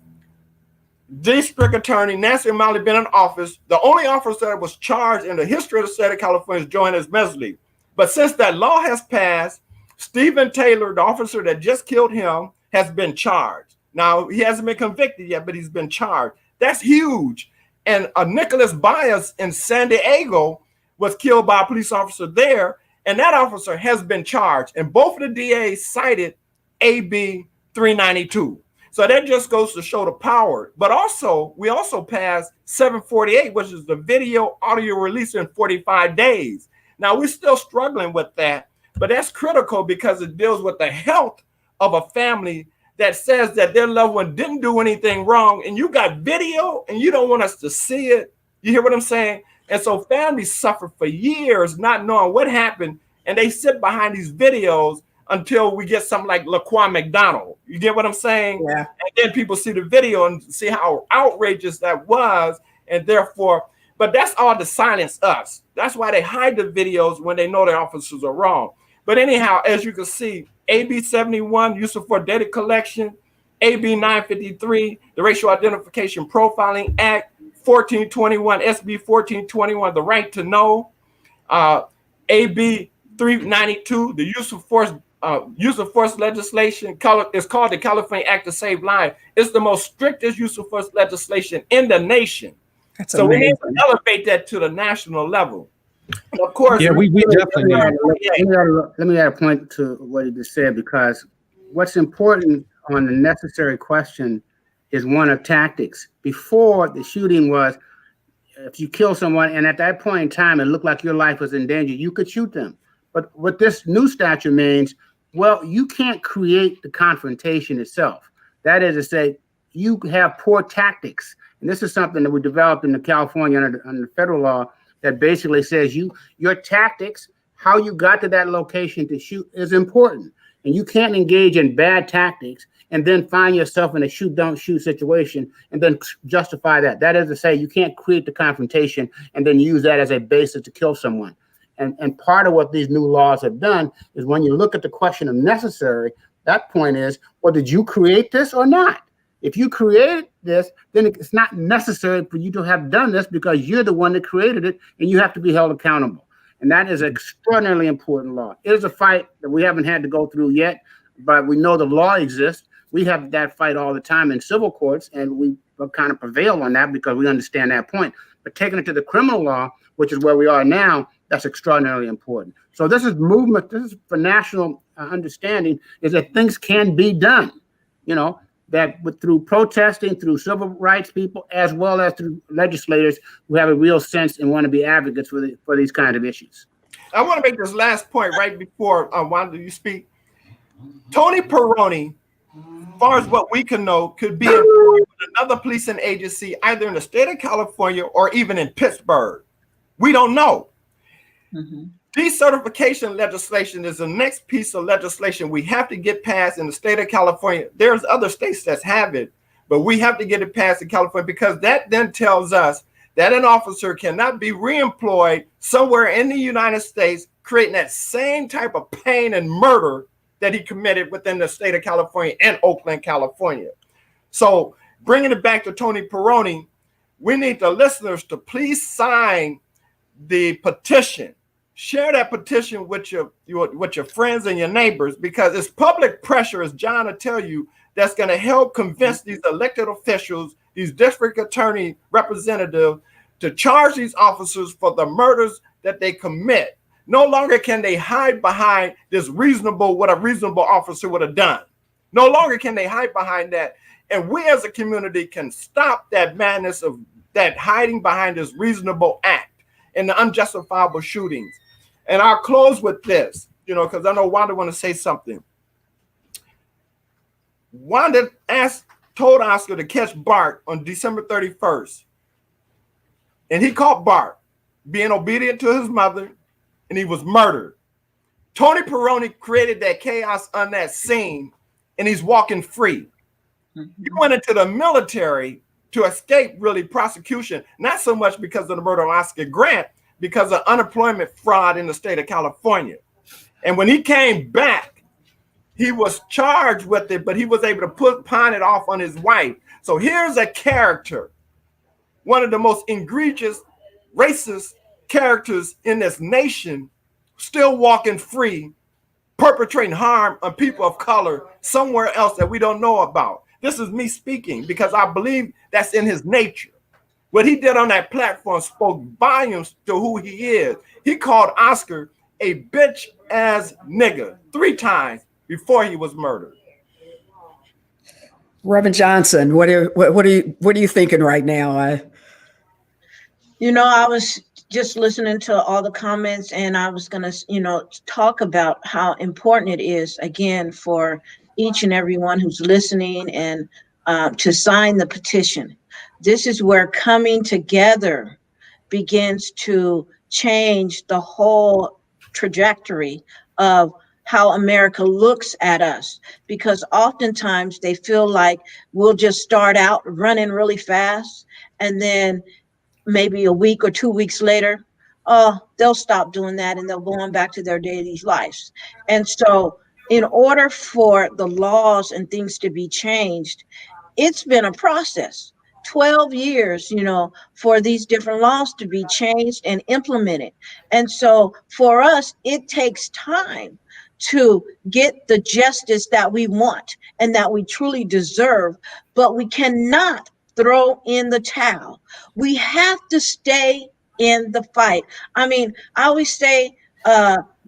District Attorney Nancy O'Malley been in office, the only officer that was charged in the history of the state of California is Joanne Mesley. But since that law has passed, Stephen Taylor, the officer that just killed him, has been charged. Now, he hasn't been convicted yet, but he's been charged. That's huge. And Nicholas Bias in San Diego was killed by a police officer there, and that officer has been charged. And both of the DAs cited AB 392. So that just goes to show the power. But also, we also passed 748, which is the video audio release in 45 days. Now, we're still struggling with that, but that's critical because it deals with the health of a family that says that their loved one didn't do anything wrong, and you got video and you don't want us to see it. You hear what I'm saying? And so families suffer for years not knowing what happened, and they sit behind these videos until we get something like Laquan McDonald. You get what I'm saying? Yeah. And then people see the video and see how outrageous that was, and therefore, but that's all to silence us. That's why they hide the videos when they know their officers are wrong. But anyhow, as you can see, AB 71, use of force data collection, AB 953, the Racial Identification Profiling Act, 1421, SB 1421, the right to know, AB 392, the use of force legislation is called the California Act to Save Lives. It's the most strictest use of force legislation in the nation. That's so amazing. We need to elevate that to the national level. Of course, yeah, we definitely. Let me add a point to what he just said, because what's important on the necessary question is one of tactics. Before, the shooting was, if you kill someone and at that point in time it looked like your life was in danger, you could shoot them. But what this new statute means, well, you can't create the confrontation itself. That is to say, you have poor tactics. And this is something that we developed in the California under federal law that basically says your tactics, how you got to that location to shoot is important. And you can't engage in bad tactics and then find yourself in a shoot, don't shoot situation and then justify that. That is to say, you can't create the confrontation and then use that as a basis to kill someone. And part of what these new laws have done is when you look at the question of necessary, that point is, well, did you create this or not? If you created this, then it's not necessary for you to have done this because you're the one that created it and you have to be held accountable. And that is an extraordinarily important law. It is a fight that we haven't had to go through yet, but we know the law exists. We have that fight all the time in civil courts, and we kind of prevail on that because we understand that point. But taking it to the criminal law, which is where we are now, that's extraordinarily important. So this is movement. This is for national understanding, is that things can be done, that through protesting, through civil rights people, as well as through legislators who have a real sense and want to be advocates for these kind of issues. I want to make this last point right before Wanda, you speak. Tony Peroni, as far as what we can know, could be employed with another policing agency, either in the state of California or even in Pittsburgh. We don't know. Mm-hmm. Decertification legislation is the next piece of legislation we have to get passed in the state of California. There's other states that have it, but we have to get it passed in California, because that then tells us that an officer cannot be reemployed somewhere in the United States, creating that same type of pain and murder that he committed within the state of California and Oakland, California. So bringing it back to Tony Peroni, we need the listeners to please sign the petition. Share that petition with your friends and your neighbors, because it's public pressure, as John will tell you, that's going to help convince these elected officials, these district attorney representatives, to charge these officers for the murders that they commit. No longer can they hide behind this what a reasonable officer would have done. No longer can they hide behind that. And we as a community can stop that madness of that hiding behind this reasonable act and the unjustifiable shootings. And I'll close with this, because I know Wanda want to say something. Wanda told Oscar to catch Bart on December 31st. And he caught Bart being obedient to his mother, and he was murdered. Tony Peroni created that chaos on that scene, and he's walking free. He went into the military to escape really prosecution, not so much because of the murder of Oscar Grant, because of unemployment fraud in the state of California. And when he came back, he was charged with it, but he was able to pawn it off on his wife. So here's a character, one of the most egregious racist characters in this nation, still walking free, perpetrating harm on people of color somewhere else that we don't know about. This is me speaking, because I believe that's in his nature. What he did on that platform spoke volumes to who he is. He called Oscar a bitch ass nigga 3 times before he was murdered. Reverend Johnson, what are you thinking right now? I was just listening to all the comments, and I was going to, talk about how important it is, again, for each and everyone who's listening and to sign the petition. This is where coming together begins to change the whole trajectory of how America looks at us, because oftentimes they feel like we'll just start out running really fast, and then maybe a week or 2 weeks later, they'll stop doing that and they'll go on back to their daily lives. And so in order for the laws and things to be changed, it's been a process. 12 years, for these different laws to be changed and implemented. And so for us, it takes time to get the justice that we want and that we truly deserve, but we cannot throw in the towel. We have to stay in the fight. I mean, I always say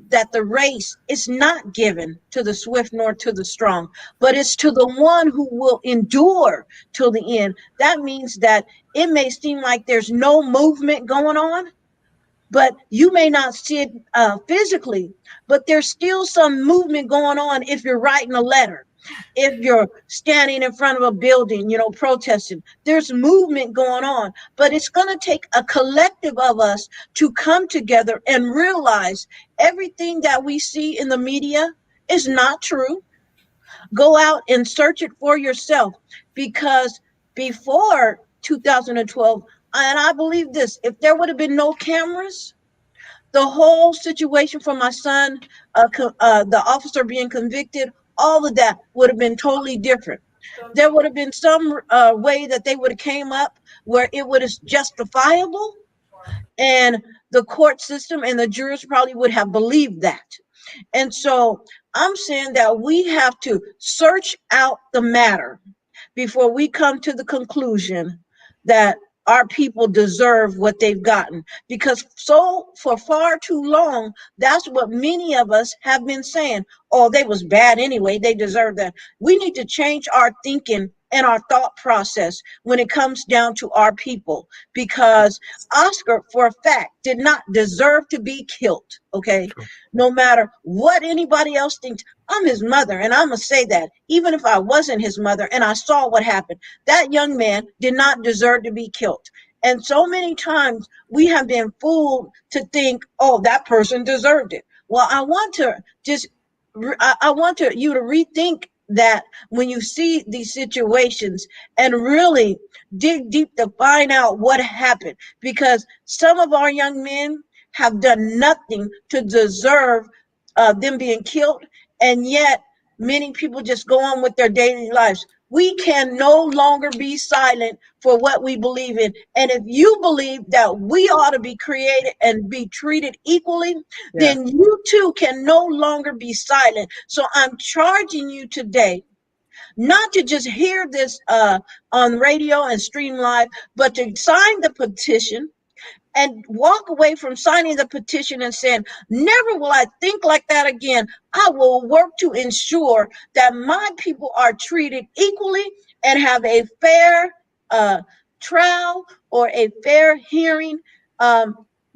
that the race is not given to the swift nor to the strong, but it's to the one who will endure till the end. That means that it may seem like there's no movement going on, but you may not see it physically, but there's still some movement going on if you're writing a letter. If you're standing in front of a building, protesting, there's movement going on, but it's going to take a collective of us to come together and realize everything that we see in the media is not true. Go out and search it for yourself, because before 2012, and I believe this, if there would have been no cameras, the whole situation for my son, the officer being convicted, all of that would have been totally different. There would have been some way that they would have came up where it would have justifiable, and the court system and the jurors probably would have believed that. And so I'm saying that we have to search out the matter before we come to the conclusion that our people deserve what they've gotten, because for far too long, that's what many of us have been saying. Oh, they was bad anyway, they deserve that. We need to change our thinking and our thought process when it comes down to our people, because Oscar, for a fact, did not deserve to be killed. Okay, no matter what anybody else thinks. I'm his mother, and I'm gonna say that even if I wasn't his mother and I saw what happened, that young man did not deserve to be killed. And so many times we have been fooled to think, oh, that person deserved it. Well, I want you to rethink that when you see these situations and really dig deep to find out what happened, because some of our young men have done nothing to deserve them being killed, and yet many people just go on with their daily lives. We can no longer be silent for what we believe in. And if you believe that we ought to be created and be treated equally, then you too can no longer be silent. So I'm charging you today not to just hear this on radio and stream live, but to sign the petition and walk away from signing the petition and saying, never will I think like that again. I will work to ensure that my people are treated equally and have a fair trial or a fair hearing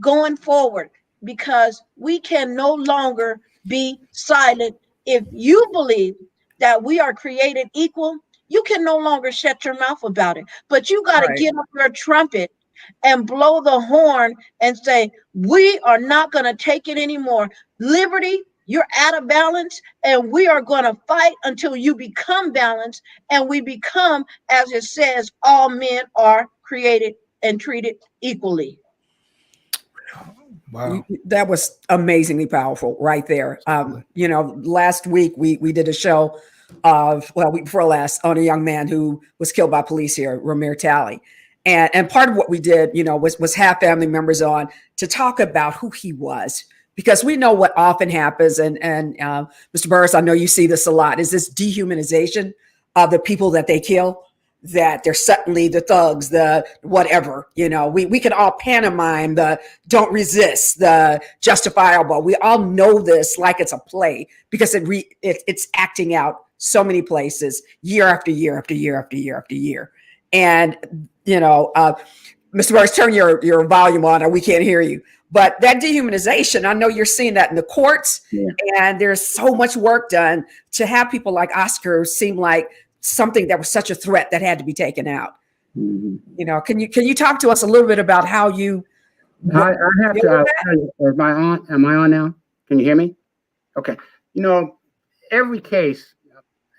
going forward, because we can no longer be silent. If you believe that we are created equal, you can no longer shut your mouth about it, but you got to get up your trumpet and blow the horn and say, we are not going to take it anymore. Liberty, you're out of balance, and we are going to fight until you become balanced, and we become, as it says, all men are created and treated equally. Wow. That was amazingly powerful right there. Last week we did a show before last on a young man who was killed by police here, Ramir Talley. And part of what we did, was have family members on to talk about who he was, because we know what often happens. And Mr. Burris, I know you see this a lot, is this dehumanization of the people that they kill, that they're suddenly the thugs, the whatever, we can all pantomime the don't resist, the justifiable. We all know this like it's a play, because it's acting out so many places year after year after year after year after year. And Mr. Burris, turn your volume on, or we can't hear you. But that dehumanization, I know you're seeing that in the courts, and there's so much work done to have people like Oscar seem like something that was such a threat that had to be taken out. Mm-hmm. Can you talk to us a little bit about how you? I have to. Am I on now? Can you hear me? Okay. Every case,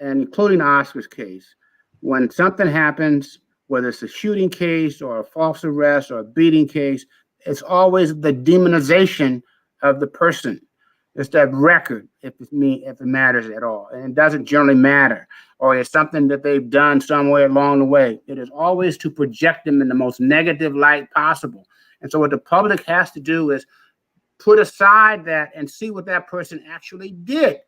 and including Oscar's case, when something happens, whether it's a shooting case or a false arrest or a beating case, it's always the demonization of the person. It's that record, if it matters at all. And it doesn't generally matter. Or it's something that they've done somewhere along the way. It is always to project them in the most negative light possible. And so what the public has to do is put aside that and see what that person actually did.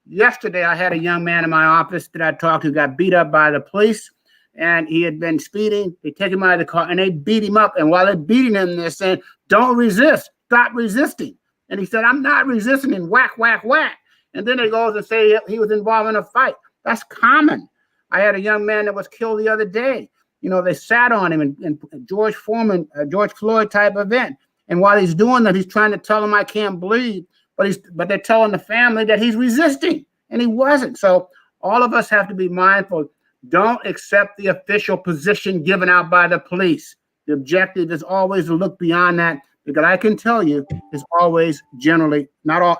Yesterday, I had a young man in my office that I talked to, got beat up by the police, and he had been speeding. They take him out of the car and they beat him up. And while they're beating him, they're saying, don't resist, stop resisting. And he said, I'm not resisting, and whack, whack, whack. And then they go and say he was involved in a fight. That's common. I had a young man that was killed the other day. They sat on him in George Floyd type event. And while he's doing that, he's trying to tell him I can't bleed. But they're telling the family that he's resisting, and he wasn't. So all of us have to be mindful. Don't accept the official position given out by the police. The objective is always to look beyond that, because I can tell you it's always generally, not all,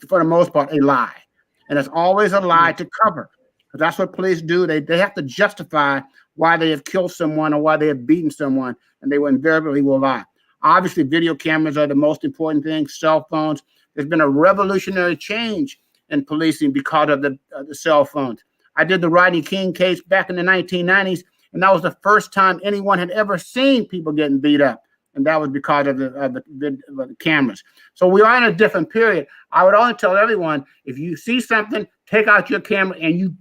for the most part, a lie. And it's always a lie to cover, because that's what police do. They have to justify why they have killed someone or why they have beaten someone, and they invariably will lie. Obviously, video cameras are the most important thing, cell phones. There's been a revolutionary change in policing because of the cell phones. I did the Rodney King case back in the 1990s, and that was the first time anyone had ever seen people getting beat up, and that was because of the cameras. So we are in a different period. I would only tell everyone, if you see something, take out your camera and you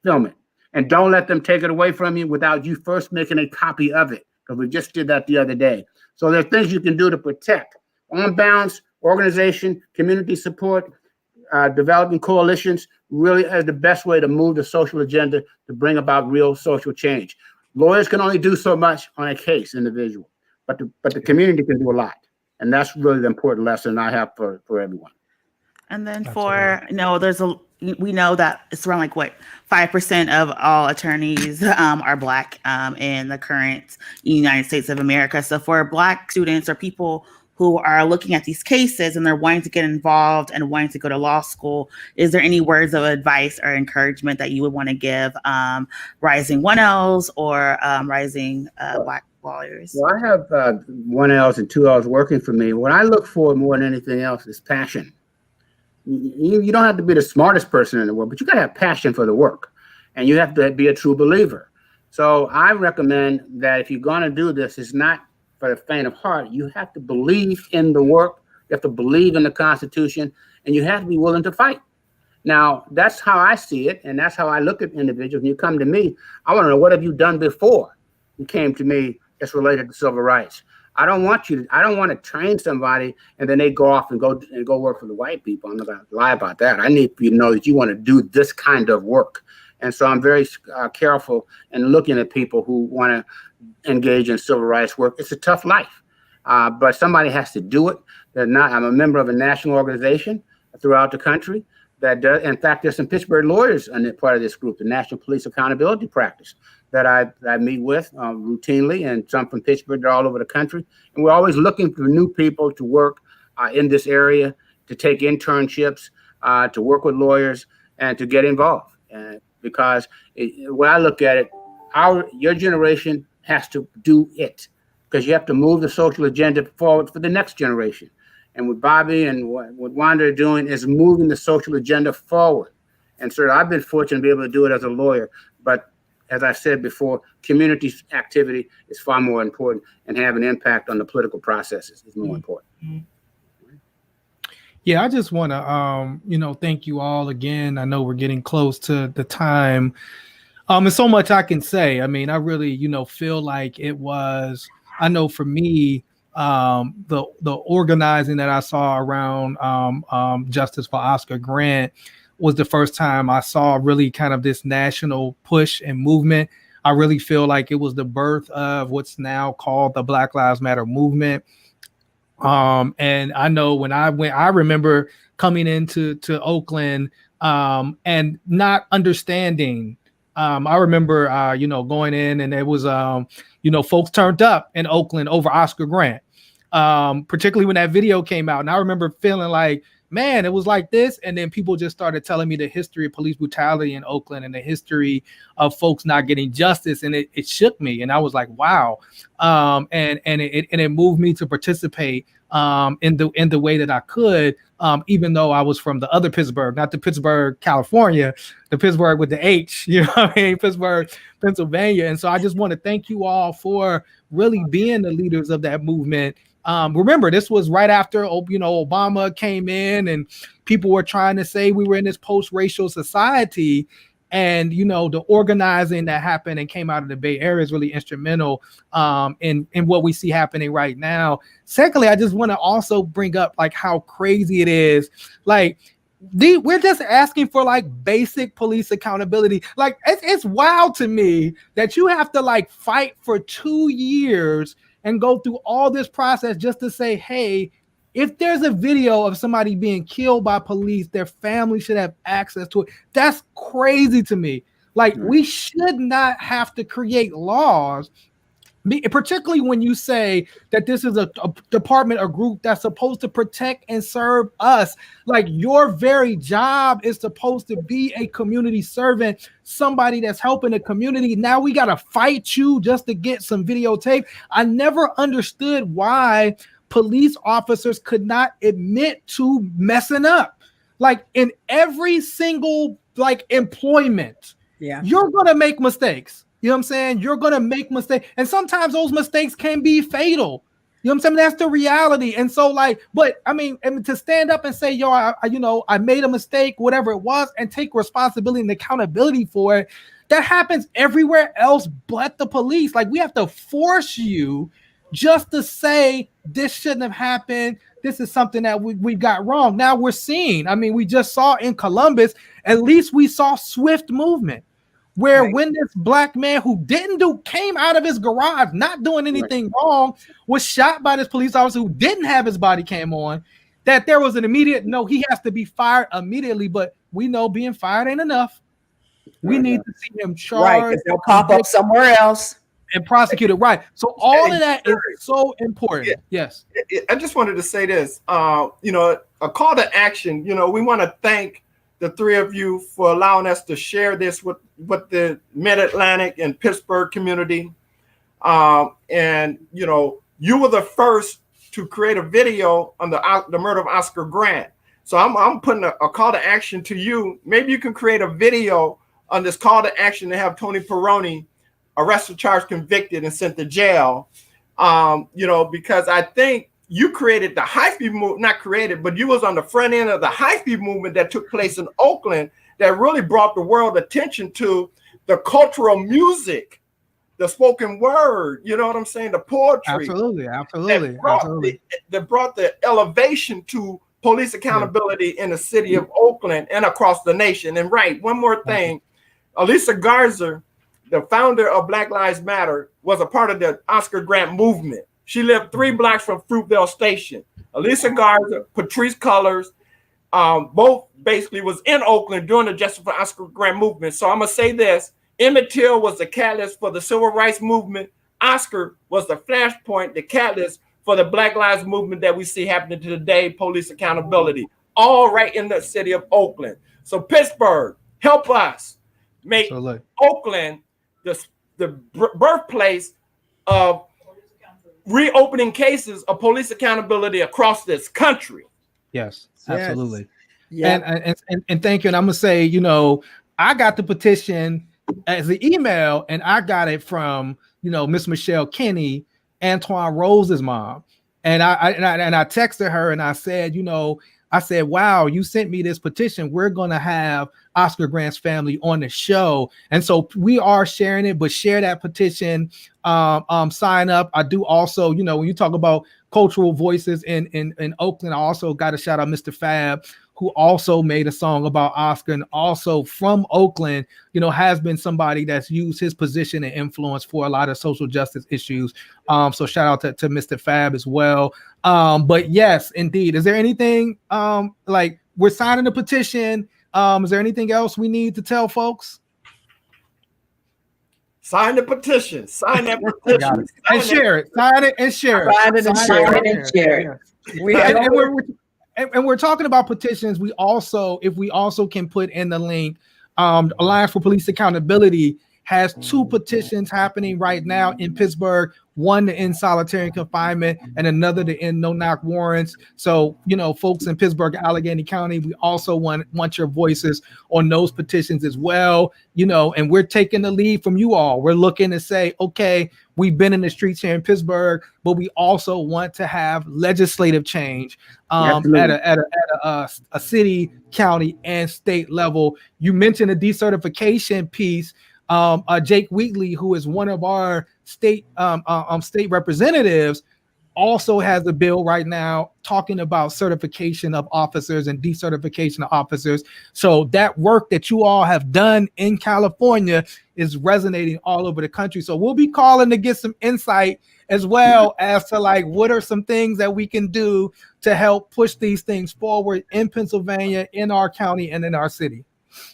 film it, and don't let them take it away from you without you first making a copy of it, because we just did that the other day. So there are things you can do to protect. On balance, organization, community support, developing coalitions really is the best way to move the social agenda to bring about real social change. Lawyers can only do so much on a case individual, but the community can do a lot. And that's really the important lesson I have for everyone. And then Absolutely. there's we know that it's around 5% of all attorneys are Black in the current United States of America. So for Black students or people who are looking at these cases and they're wanting to get involved and wanting to go to law school, is there any words of advice or encouragement that you would want to give rising 1Ls or rising Black lawyers? Well, I have 1Ls and 2Ls working for me. What I look for more than anything else is passion. You don't have to be the smartest person in the world, but you got to have passion for the work, and you have to be a true believer. So I recommend that if you're going to do this, it's not for the faint of heart. You have to believe in the work. You have to believe in the Constitution, and you have to be willing to fight. Now, that's how I see it, and that's how I look at individuals. When you come to me, I want to know, what have you done before you came to me that's related to civil rights? I don't want to train somebody and then they go off and go work for the white people. I'm not going to lie about that. I need you to know that you want to do this kind of work. And so I'm very careful in looking at people who want to engage in civil rights work. It's a tough life, but somebody has to do it. I'm a member of a national organization throughout the country that does. In fact, there's some Pittsburgh lawyers in part of this group, the National Police Accountability Practice, that I meet with routinely, and some from Pittsburgh. They're all over the country. And we're always looking for new people to work in this area, to take internships, to work with lawyers, and to get involved. Because when I look at it, your generation has to do it, because you have to move the social agenda forward for the next generation. And what Bobby and what Wanda are doing is moving the social agenda forward. And so I've been fortunate to be able to do it as a lawyer. But as I said before, community activity is far more important, and have an impact on the political processes is more important. Yeah, I just want to, thank you all again. I know we're getting close to the time. There's so much I can say. I mean, I really, feel like it was, I know for me, the organizing that I saw around Justice for Oscar Grant was the first time I saw really kind of this national push and movement. I really feel like it was the birth of what's now called the Black Lives Matter movement. And I know when I remember coming into Oakland and not understanding. I remember, going in, and it was, folks turned up in Oakland over Oscar Grant, particularly when that video came out. And I remember feeling like, man, it was like this. And then people just started telling me the history of police brutality in Oakland and the history of folks not getting justice. And it shook me. And I was like, wow. And it moved me to participate in the way that I could, even though I was from the other Pittsburgh, not the Pittsburgh, California, the Pittsburgh with the H, Pittsburgh, Pennsylvania. And so I just want to thank you all for really being the leaders of that movement. Remember, this was right after, Obama came in, and people were trying to say we were in this post-racial society. And, the organizing that happened and came out of the Bay Area is really instrumental in what we see happening right now. Secondly, I just want to also bring up how crazy it is. We're just asking for basic police accountability. It's wild to me that you have to fight for 2 years and go through all this process just to say, hey, if there's a video of somebody being killed by police, their family should have access to it. That's crazy to me. We should not have to create laws, particularly when you say that this is a department or group that's supposed to protect and serve us. Your very job is supposed to be a community servant, somebody that's helping the community. Now we got to fight you just to get some videotape. I never understood why police officers could not admit to messing up. In every single employment, you're going to make mistakes. You know what I'm saying? You're going to make mistakes. And sometimes those mistakes can be fatal. You know what I'm saying? That's the reality. And so but I mean, to stand up and say, yo, I made a mistake, whatever it was, and take responsibility and accountability for it, that happens everywhere else but the police. We have to force you just to say this shouldn't have happened. This is something that we got wrong. Now we're seeing, we just saw in Columbus, at least we saw swift movement. Where when this black man who came out of his garage, not doing anything wrong, was shot by this police officer who didn't have his body cam on, that there was an immediate, no, he has to be fired immediately. But we know being fired ain't enough. We need to see him charged. Right, because they'll pop up somewhere else. And prosecuted, right. So all of that is so important. Yes. I just wanted to say this, you know, a call to action. You know, we want to thank the three of you for allowing us to share this with the Mid-Atlantic and Pittsburgh community. And, you know, you were the first to create a video on the murder of Oscar Grant. So I'm putting a call to action to you. Maybe you can create a video on this call to action to have Tony Peroni arrested, charged, convicted, and sent to jail. You know, because I think you created the hyphy movement, not created, but you was on the front end of the hyphy movement that took place in Oakland that really brought the world attention to the cultural music, the spoken word, you know what I'm saying? The poetry. Absolutely. That brought the elevation to police accountability in the city of Oakland and across the nation. And right, one more thing, Elisa Garza, the founder of Black Lives Matter, was a part of the Oscar Grant movement. She lived 3 blocks from Fruitvale Station. Elisa Garza, Patrice Cullors, both basically was in Oakland during the Justice for Oscar Grant movement. So I'm going to say this. Emmett Till was the catalyst for the civil rights movement. Oscar was the flashpoint, the catalyst for the Black Lives movement that we see happening today, police accountability, all right in the city of Oakland. So Pittsburgh, help us make Oakland the birthplace of reopening cases of police accountability across this country. Yes, absolutely. Yeah. And thank you. And I'm gonna say, you know, I got the petition as an email, and I got it from, you know, Miss Michelle Kinney, Antoine Rose's mom. And I texted her and I said, you know, wow, you sent me this petition. We're going to have Oscar Grant's family on the show. And so we are sharing it, but share that petition, sign up. I do also, you know, when you talk about cultural voices in Oakland, I also got to shout out Mr. Fab, who also made a song about Oscar, and also from Oakland, you know, has been somebody that's used his position and influence for a lot of social justice issues. So shout out to Mr. Fab as well. But yes, indeed. Is there anything like we're signing the petition? Is there anything else we need to tell folks? Sign the petition. Sign that petition. And share it. Sign it and share it. Sign it and share it. And we're talking about petitions. We also, if we also can put in the link, Alliance for Police Accountability has 2 petitions happening right now in Pittsburgh. One to end solitary confinement and another to end no-knock warrants. So, you know, folks in Pittsburgh, Allegheny County, we also want your voices on those petitions as well. You know, and we're taking the lead from you all. We're looking to say, okay, we've been in the streets here in Pittsburgh, but we also want to have legislative change at a city, county, and state level. You mentioned a decertification piece. Jake Wheatley, who is one of our state representatives, also has a bill right now talking about certification of officers and decertification of officers. So that work that you all have done in California is resonating all over the country. So we'll be calling to get some insight as well as to like, what are some things that we can do to help push these things forward in Pennsylvania, in our county, and in our city.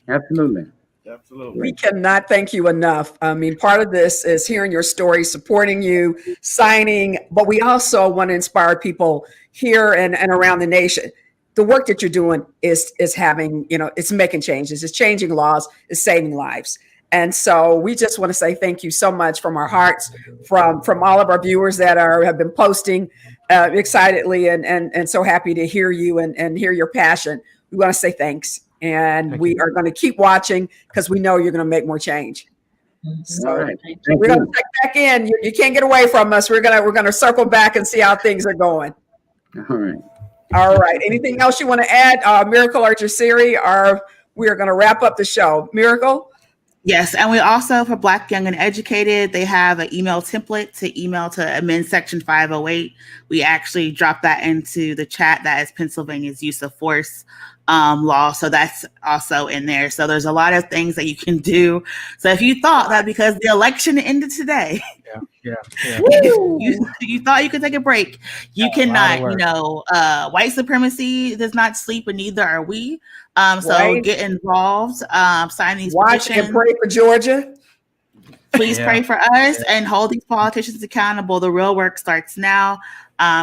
Absolutely. Absolutely. We cannot thank you enough. I mean, part of this is hearing your story, supporting you, signing, but we also want to inspire people here and around the nation. The work that you're doing is having, you know, it's making changes, it's changing laws, it's saving lives. And so we just want to say thank you so much from our hearts, from all of our viewers that have been posting excitedly and so happy to hear you and hear your passion. We want to say thanks. And we are going to keep watching because we know you're going to make more change. So we're going to check back in. You can't get away from us. We're going to circle back and see how things are going. All right. Anything else you want to add, Miracle or Jasiri, or we are going to wrap up the show? Miracle? Yes, and we also, for Black, Young, and Educated, they have an email template to email to amend Section 508. We actually dropped that into the chat. That is Pennsylvania's use of force law. So that's also in there. So there's a lot of things that you can do. So if you thought that because the election ended today, Yeah. You thought you could take a break. You cannot. You know, white supremacy does not sleep, and neither are we. So get involved. Sign these petitions. Watch and pray for Georgia. Please pray for us and hold these politicians accountable. The real work starts now.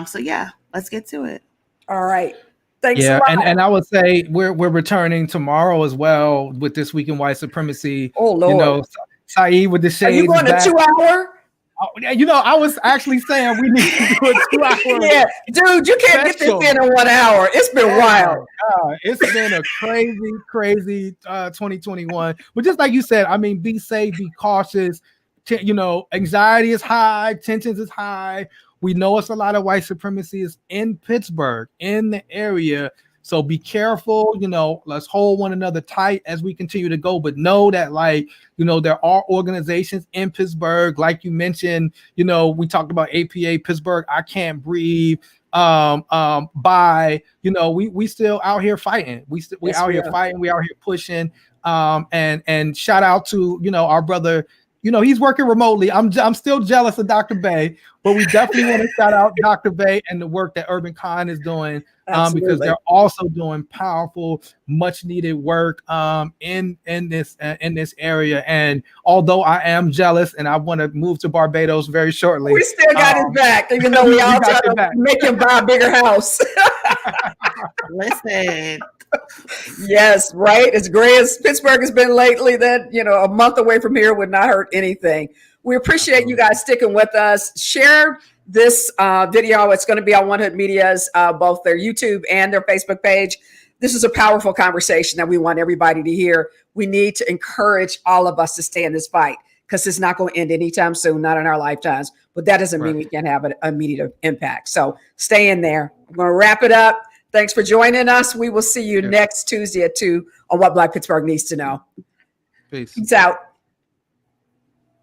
So yeah, let's get to it. All right. Thanks. Yeah, and I would say we're returning tomorrow as well with This Week in White Supremacy. Oh Lord. You know, Saeed with the shades. Are you going to 2 hour? You know, I was actually saying we need to do a 2 hour. Yeah, dude, you can't get this in 1 hour. It's been wild. It's been a crazy 2021. But just like you said, I mean, be safe, be cautious. You know, anxiety is high, tensions is high. We know it's a lot of white supremacy is in Pittsburgh, in the area. So be careful, you know, let's hold one another tight as we continue to go. But know that, like, you know, there are organizations in Pittsburgh, like you mentioned, you know, we talked about APA, Pittsburgh, I Can't Breathe, you know, we still out here fighting. We out here fighting, we out here pushing. And shout out to, you know, our brother. You know, he's working remotely. I'm still jealous of Dr. Bay, but we definitely want to shout out Dr. Bay and the work that Urban Con is doing, because they're also doing powerful, much needed work in this area. And although I am jealous and I want to move to Barbados very shortly, we still got his back, even though we all try to make him buy a bigger house. Listen. Yes, right. As gray as Pittsburgh has been lately, that, you know, a month away from here would not hurt anything. We appreciate you guys sticking with us. Share this video. It's going to be on One Hood Media's both their YouTube and their Facebook page. This is a powerful conversation that we want everybody to hear. We need to encourage all of us to stay in this fight, because it's not going to end anytime soon, not in our lifetimes. But that doesn't mean we can't have an immediate impact. So stay in there. I'm going to wrap it up. Thanks for joining us. We will see you next Tuesday at 2 on What Black Pittsburgh Needs to Know. Peace. Peace out.